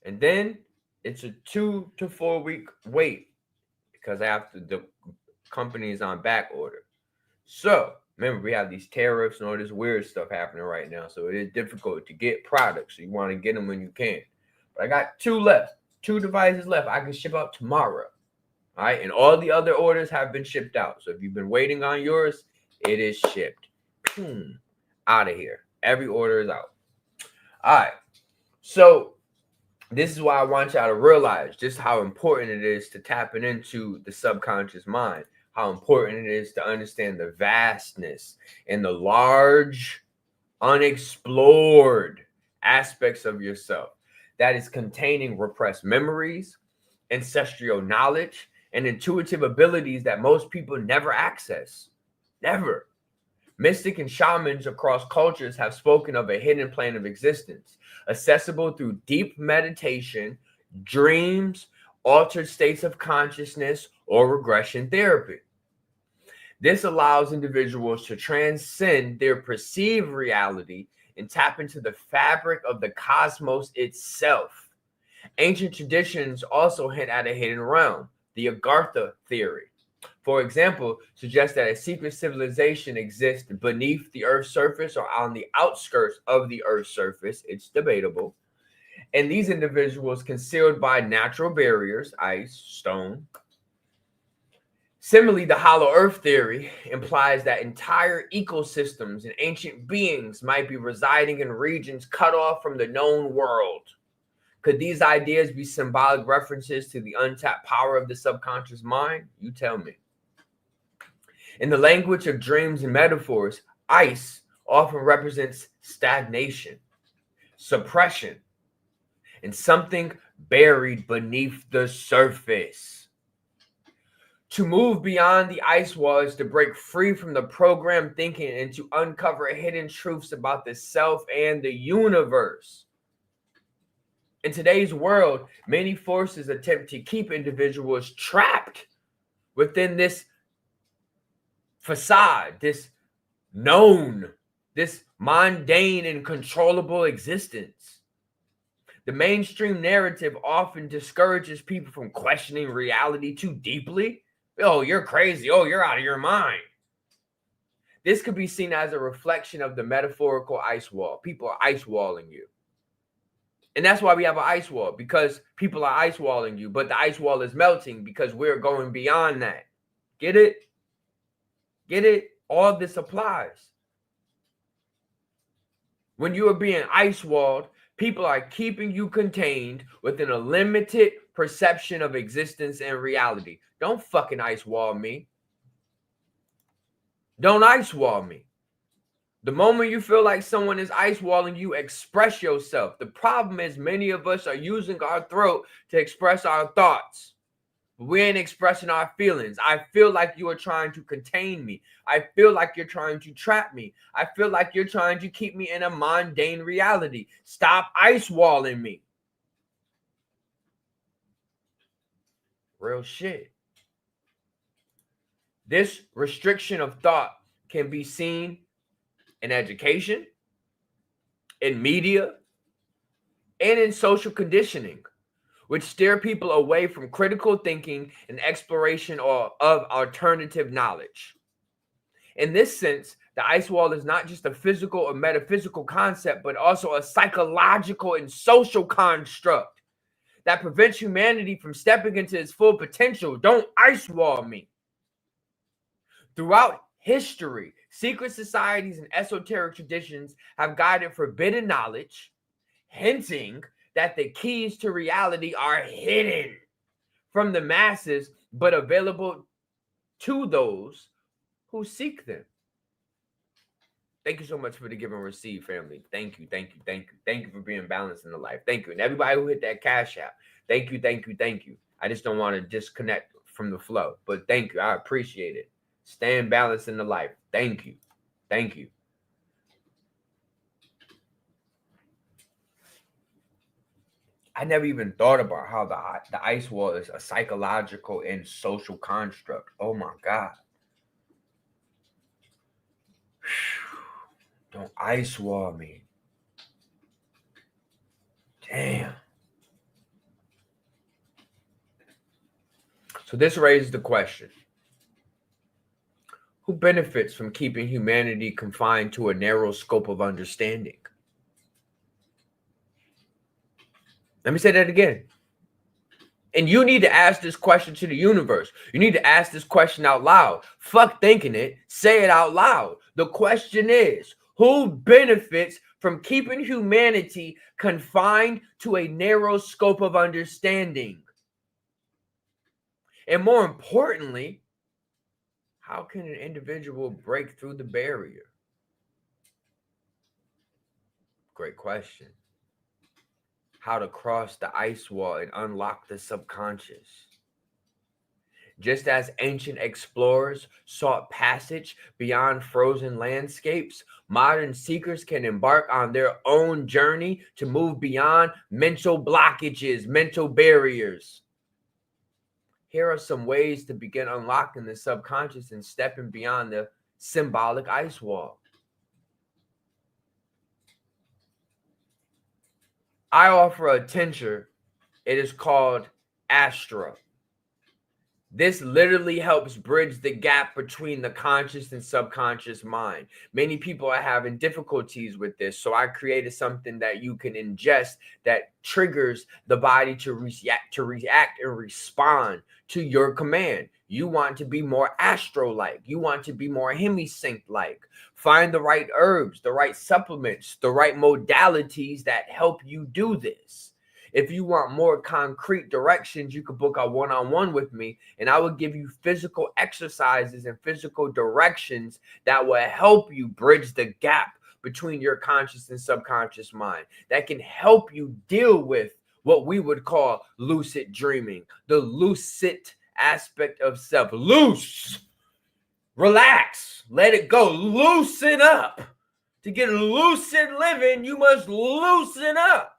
And then it's a 2 to 4 week wait because the company is on back order. So remember, we have these tariffs and all this weird stuff happening right now. So it is difficult to get products. So you want to get them when you can. But I got 2 left. 2 devices left. I can ship out tomorrow. All right. And all the other orders have been shipped out. So if you've been waiting on yours, it is shipped. Out of here. Every order is out. All right. So this is why I want y'all to realize just how important it is to tapping into the subconscious mind, how important it is to understand the vastness and the large, unexplored aspects of yourself that is containing repressed memories, ancestral knowledge, and intuitive abilities that most people never access. Never. Mystic and shamans across cultures have spoken of a hidden plane of existence, accessible through deep meditation, dreams, altered states of consciousness, or regression therapy. This allows individuals to transcend their perceived reality and tap into the fabric of the cosmos itself. Ancient traditions also hint at a hidden realm, the Agartha theory. For example, suggests that a secret civilization exists beneath the Earth's surface or on the outskirts of the Earth's surface. It's debatable. And these individuals concealed by natural barriers, ice, stone. Similarly, the hollow earth theory implies that entire ecosystems and ancient beings might be residing in regions cut off from the known world. Could these ideas be symbolic references to the untapped power of the subconscious mind? You tell me. In the language of dreams and metaphors, ice often represents stagnation, suppression, and something buried beneath the surface. To move beyond the ice wall is to break free from the programmed thinking and to uncover hidden truths about the self and the universe. In today's world, many forces attempt to keep individuals trapped within this facade, this known, this mundane and controllable existence. The mainstream narrative often discourages people from questioning reality too deeply. Oh, you're crazy. Oh, you're out of your mind. This could be seen as a reflection of the metaphorical ice wall. People are ice walling you. And that's why we have an ice wall, because people are ice walling you, but the ice wall is melting because we're going beyond that. Get it? Get it? All this applies. When you are being ice walled, people are keeping you contained within a limited perception of existence and reality. Don't fucking ice wall me. Don't ice wall me. The moment you feel like someone is ice walling you, express yourself. The problem is many of us are using our throat to express our thoughts. We ain't expressing our feelings. I feel like you are trying to contain me. I feel like you're trying to trap me. I feel like you're trying to keep me in a mundane reality. Stop ice walling me. Real shit. This restriction of thought can be seen in education, in media, and in social conditioning, which steer people away from critical thinking and exploration of alternative knowledge. In this sense, the ice wall is not just a physical or metaphysical concept, but also a psychological and social construct that prevents humanity from stepping into its full potential. Don't ice wall me. Throughout history, secret societies and esoteric traditions have guided forbidden knowledge, hinting that the keys to reality are hidden from the masses, but available to those who seek them. Thank you so much for the give and receive, family. Thank you, thank you, thank you. Thank you for being balanced in the life. Thank you. And everybody who hit that cash app, thank you, thank you, thank you. I just don't want to disconnect from the flow, but thank you. I appreciate it. Staying balanced in the life. Thank you. Thank you. I never even thought about how the ice wall is a psychological and social construct. Oh my God. Don't ice wall me. Damn. So this raises the question. Who benefits from keeping humanity confined to a narrow scope of understanding? Let me say that again. And you need to ask this question to the universe. You need to ask this question out loud. Fuck thinking it. Say it out loud. The question is, who benefits from keeping humanity confined to a narrow scope of understanding? And more importantly, how can an individual break through the barrier? Great question. how to cross the ice wall and unlock the subconscious. Just as ancient explorers sought passage beyond frozen landscapes, modern seekers can embark on their own journey to move beyond mental blockages, mental barriers. Here are some ways to begin unlocking the subconscious and stepping beyond the symbolic ice wall. I offer a tincture. It is called Astra. This literally helps bridge the gap between the conscious and subconscious mind. Many people are having difficulties with this, so I created something that you can ingest that triggers the body to react and respond to your command. You want to be more astro-like. You want to be more hemisync-like. Find the right herbs, the right supplements, the right modalities that help you do this. If you want more concrete directions, you could book a one-on-one with me, and I will give you physical exercises and physical directions that will help you bridge the gap between your conscious and subconscious mind, that can help you deal with what we would call lucid dreaming, the lucid aspect of self. Loose, relax, let it go, loosen up. To get lucid living, you must loosen up.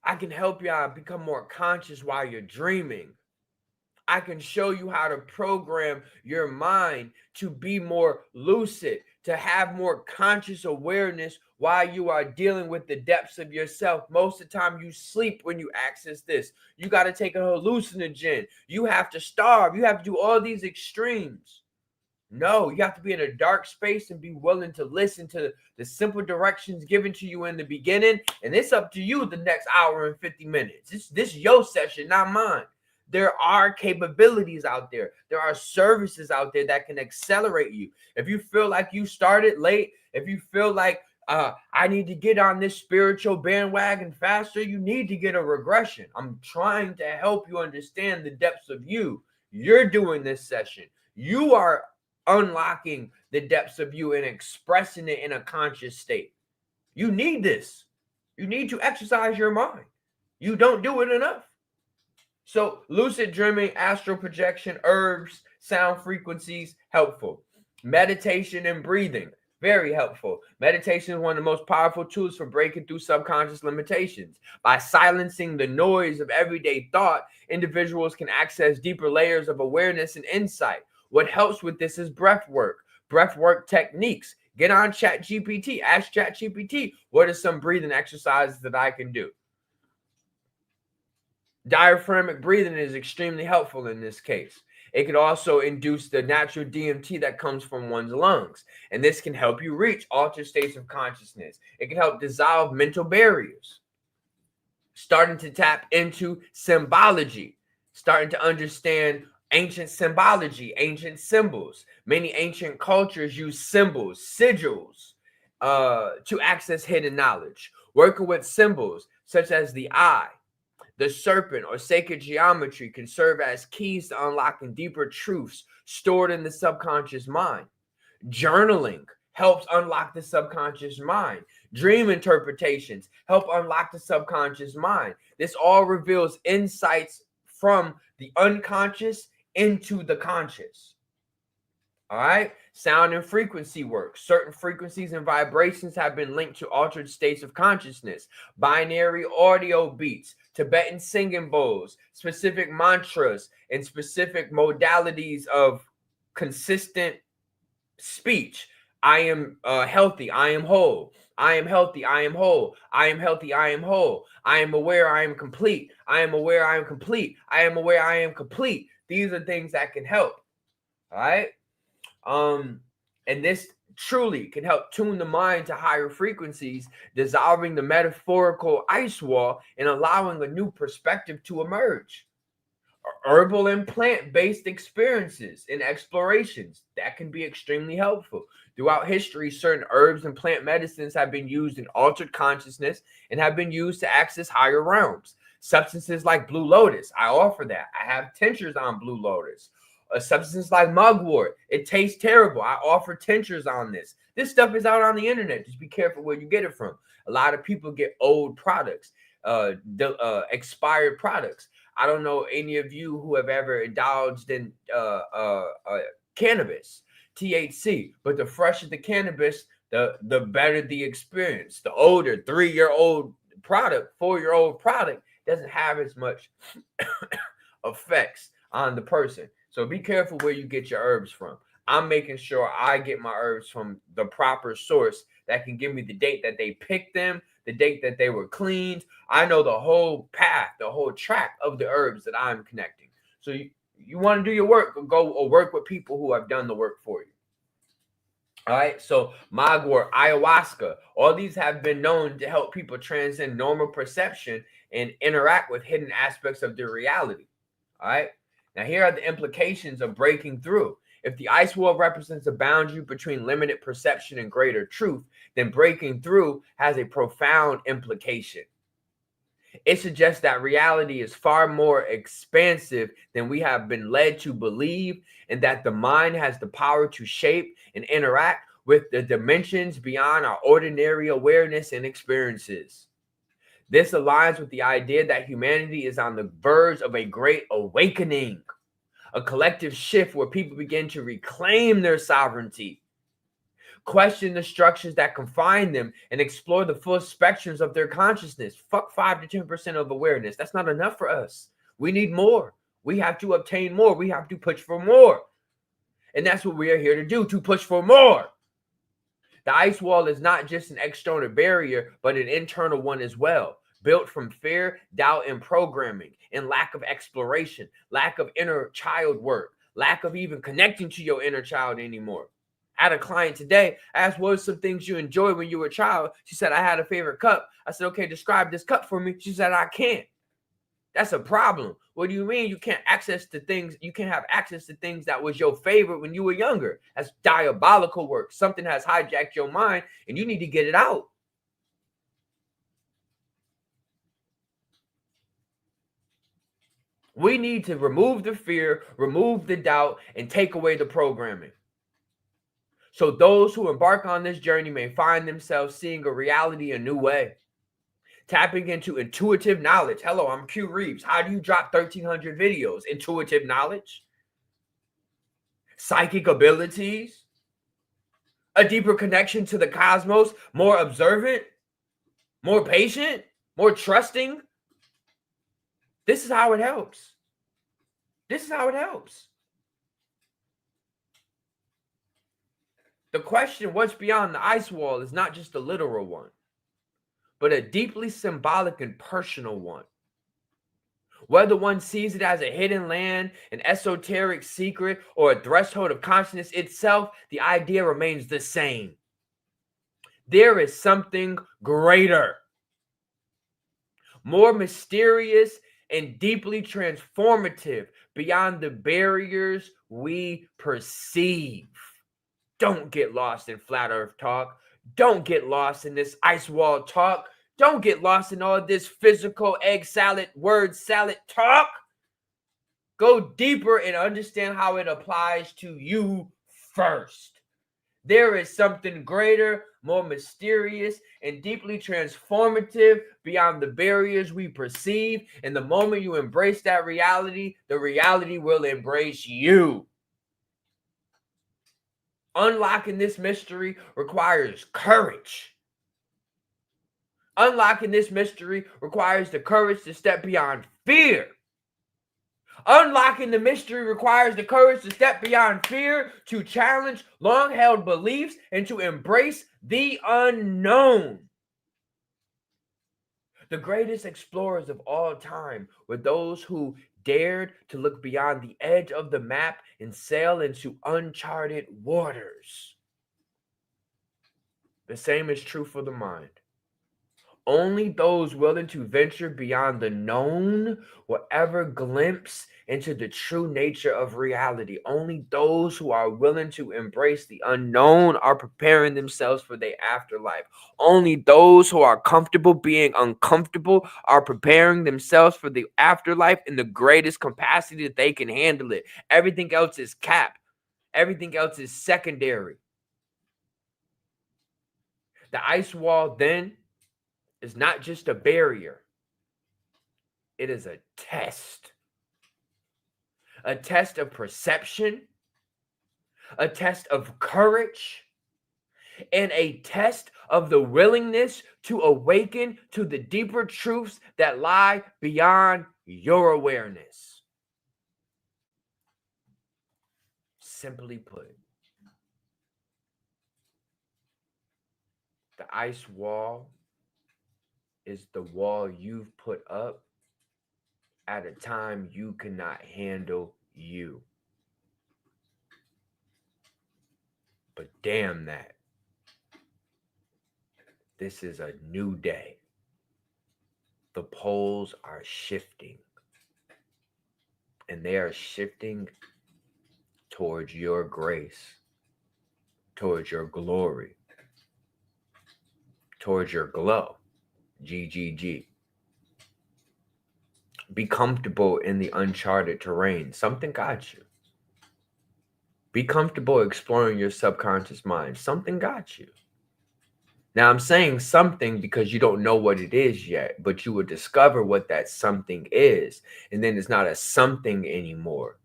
I can help y'all become more conscious while you're dreaming. I can show you how to program your mind to be more lucid, to have more conscious awareness while you are dealing with the depths of yourself. Most of the time you sleep when you access this. You got to take a hallucinogen. You have to starve. You have to do all these extremes. No, you have to be in a dark space and be willing to listen to the simple directions given to you in the beginning. And it's up to you the next hour and 50 minutes. This is your session, not mine. There are capabilities out there. There are services out there that can accelerate you. If you feel like you started late, if you feel like I need to get on this spiritual bandwagon faster, you need to get a regression. I'm trying to help you understand the depths of you. You're doing this session. You are unlocking the depths of you and expressing it in a conscious state. You need this. You need to exercise your mind. You don't do it enough. So lucid dreaming, astral projection, herbs, sound frequencies, helpful. Meditation and breathing, very helpful. Meditation is one of the most powerful tools for breaking through subconscious limitations. By silencing the noise of everyday thought, individuals can access deeper layers of awareness and insight. What helps with this is breath work techniques. Get on ChatGPT, ask ChatGPT, what are some breathing exercises that I can do? Diaphragmatic breathing is extremely helpful in this case. It could also induce the natural DMT that comes from one's lungs, and this can help you reach altered states of consciousness. It can help dissolve mental barriers. Starting to tap into symbology, starting to understand ancient symbology, ancient symbols. Many ancient cultures use symbols, sigils, to access hidden knowledge. Working with symbols such as the eye, the serpent, or sacred geometry can serve as keys to unlocking deeper truths stored in the subconscious mind. Journaling helps unlock the subconscious mind. Dream interpretations help unlock the subconscious mind. This all reveals insights from the unconscious into the conscious. All right. Sound and frequency work. Certain frequencies and vibrations have been linked to altered states of consciousness. Binary audio beats, Tibetan singing bowls, specific mantras, and specific modalities of consistent speech. I am healthy. I am whole. I am healthy. I am whole. I am healthy. I am whole. I am aware. I am complete. I am aware. I am complete. I am aware. I am complete. These are things that can help. All right. And this truly can help tune the mind to higher frequencies, dissolving the metaphorical ice wall and allowing a new perspective to emerge. Herbal and plant-based experiences and explorations that can be extremely helpful. Throughout history, certain herbs and plant medicines have been used in altered consciousness and have been used to access higher realms. Substances like blue lotus, I offer that. I have tinctures on blue lotus. A substance like mugwort, it tastes terrible. I offer tinctures on this. This stuff is out on the internet. Just be careful where you get it from. A lot of people get old products, expired products. I don't know any of you who have ever indulged in cannabis, THC, but the fresher the cannabis, the better the experience. The older 3-year-old product, 4-year-old product doesn't have as much effects on the person. So be careful where you get your herbs from. I'm making sure I get my herbs from the proper source that can give me the date that they picked them, the date that they were cleaned. I know the whole path, the whole track of the herbs that I'm connecting. So you want to do your work, go or work with people who have done the work for you. All right, so mugwort, ayahuasca, all these have been known to help people transcend normal perception and interact with hidden aspects of their reality. All right, now here are the implications of breaking through. If the ice wall represents a boundary between limited perception and greater truth, then breaking through has a profound implication. It suggests that reality is far more expansive than we have been led to believe, and that the mind has the power to shape and interact with the dimensions beyond our ordinary awareness and experiences. This aligns with the idea that humanity is on the verge of a great awakening, a collective shift where people begin to reclaim their sovereignty, question the structures that confine them, and explore the full spectrums of their consciousness. Fuck 5 to 10% of awareness. That's not enough for us. We need more. We have to obtain more. We have to push for more. And that's what we are here to do, to push for more. The ice wall is not just an external barrier, but an internal one as well, built from fear, doubt, and programming, and lack of exploration, lack of inner child work, lack of even connecting to your inner child anymore. I had a client today. I asked, what were some things you enjoyed when you were a child? She said, I had a favorite cup. I said, okay, describe this cup for me. She said, I can't. That's a problem. What do you mean you can't access to things? You can't have access to things that was your favorite when you were younger. That's diabolical work. Something has hijacked your mind and you need to get it out. We need to remove the fear, remove the doubt, and take away the programming. So those who embark on this journey may find themselves seeing a reality a new way. Tapping into intuitive knowledge. Hello, I'm Q Reeves. How do you drop 1,300 videos? Intuitive knowledge, psychic abilities, a deeper connection to the cosmos, more observant, more patient, more trusting. This is how it helps. This is how it helps. The question, what's beyond the ice wall, is not just a literal one, but a deeply symbolic and personal one. Whether one sees it as a hidden land, an esoteric secret, or a threshold of consciousness itself, the idea remains the same. There is something greater, more mysterious, and deeply transformative beyond the barriers we perceive. Don't get lost in flat earth talk. Don't get lost in this ice wall talk. Don't get lost in all this physical egg salad, word salad talk. Go deeper and understand how it applies to you first. There is something greater, more mysterious, and deeply transformative beyond the barriers we perceive. And the moment you embrace that reality, the reality will embrace you. Unlocking this mystery requires courage. Unlocking this mystery requires the courage to step beyond fear. Unlocking the mystery requires the courage to step beyond fear, to challenge long-held beliefs, and to embrace the unknown. The greatest explorers of all time were those who dared to look beyond the edge of the map and sail into uncharted waters. The same is true for the mind. Only those willing to venture beyond the known will ever glimpse into the true nature of reality. Only those who are willing to embrace the unknown are preparing themselves for their afterlife. Only those who are comfortable being uncomfortable are preparing themselves for the afterlife in the greatest capacity that they can handle it. Everything else is cap. Everything else is secondary. The ice wall then is not just a barrier. It is a test of perception, a test of courage, and a test of the willingness to awaken to the deeper truths that lie beyond your awareness. Simply put, the ice wall is the wall you've put up at a time you cannot handle you. But damn that. This is a new day. The poles are shifting. And they are shifting towards your grace, towards your glory, towards your glow. GGG. Be comfortable in the uncharted terrain. Something got you. Be comfortable exploring your subconscious mind. Something got you. Now, I'm saying something because you don't know what it is yet, but you will discover what that something is. And then it's not a something anymore.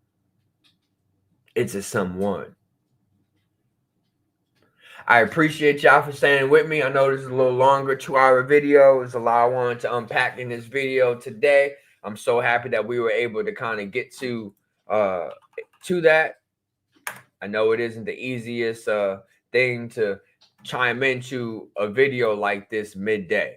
It's a someone. I appreciate y'all for staying with me. I know this is a little longer, 2-hour video. There's a lot I wanted to unpack in this video today. I'm so happy that we were able to kind of get to that. I know it isn't the easiest thing to chime into a video like this midday.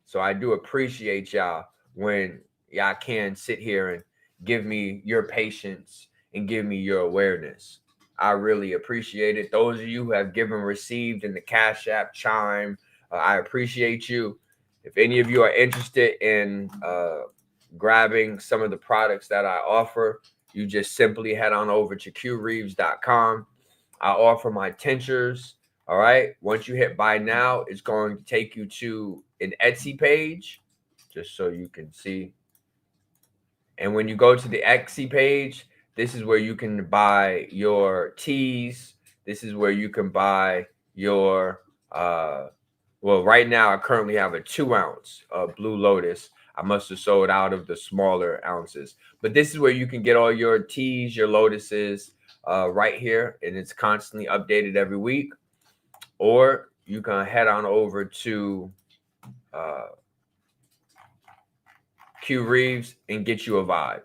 So I do appreciate y'all when y'all can sit here and give me your patience and give me your awareness. I really appreciate it. Those of you who have given, received in the Cash App, Chime, I appreciate you. If any of you are interested in grabbing some of the products that I offer, you just simply head on over to qreeves.com. I offer my tinctures. All right. Once you hit buy now, it's going to take you to an Etsy page, just so you can see. And when you go to the Etsy page, this is where you can buy your teas. This is where you can buy your, well, right now I currently have a 2-ounce Blue Lotus. I must have sold out of the smaller ounces. But this is where you can get all your teas, your lotuses right here. And it's constantly updated every week. Or you can head on over to Q Reeves and get you a vibe.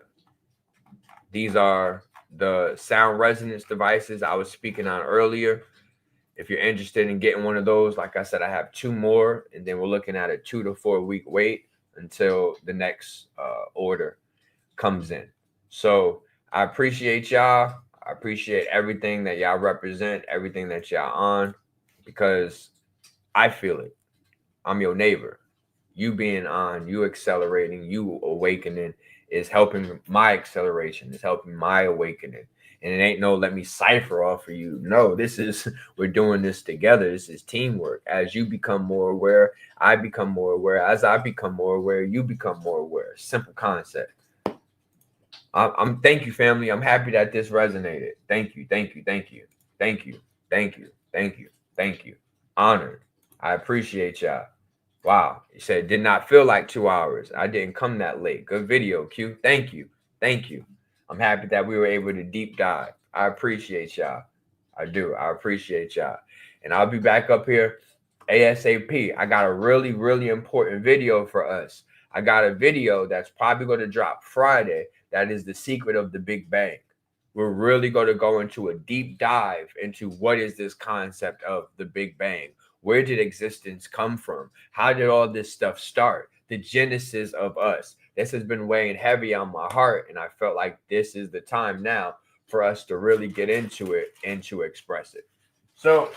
These are the sound resonance devices I was speaking on earlier. If you're interested in getting one of those, like I said, I have 2 more, and then we're looking at a 2 to 4 week wait until the next order comes in. So I appreciate y'all. I appreciate everything that y'all represent, everything that y'all on, because I feel it. I'm your neighbor. You being on, you accelerating, you awakening is helping my acceleration, is helping my awakening. And it ain't no let me cipher off of you. No, this is, we're doing this together. This is teamwork. As you become more aware, I become more aware. As I become more aware, you become more aware. Simple concept. Thank you, family. I'm happy that this resonated. Thank you, thank you, thank you, thank you, thank you, thank you, thank you. Honored. I appreciate y'all. Wow. You said did not feel like 2 hours. I didn't come that late. Good video, Q. Thank you. Thank you. I'm happy that we were able to deep dive. I appreciate y'all. I do. I appreciate y'all. And I'll be back up here ASAP. I got a really, really important video for us. I got a video that's probably going to drop Friday. That is the secret of the Big Bang. We're really going to go into a deep dive into what is this concept of the Big Bang. Where did existence come from? How did all this stuff start? The genesis of us. This has been weighing heavy on my heart, and I felt like this is the time now for us to really get into it and to express it. So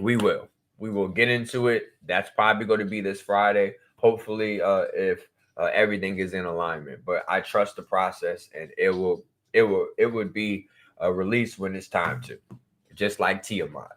we will. we will get into it. That's probably going to be this Friday. Hopefully, if everything is in alignment. But I trust the process, and it would be released when it's time to, just like Tiamat.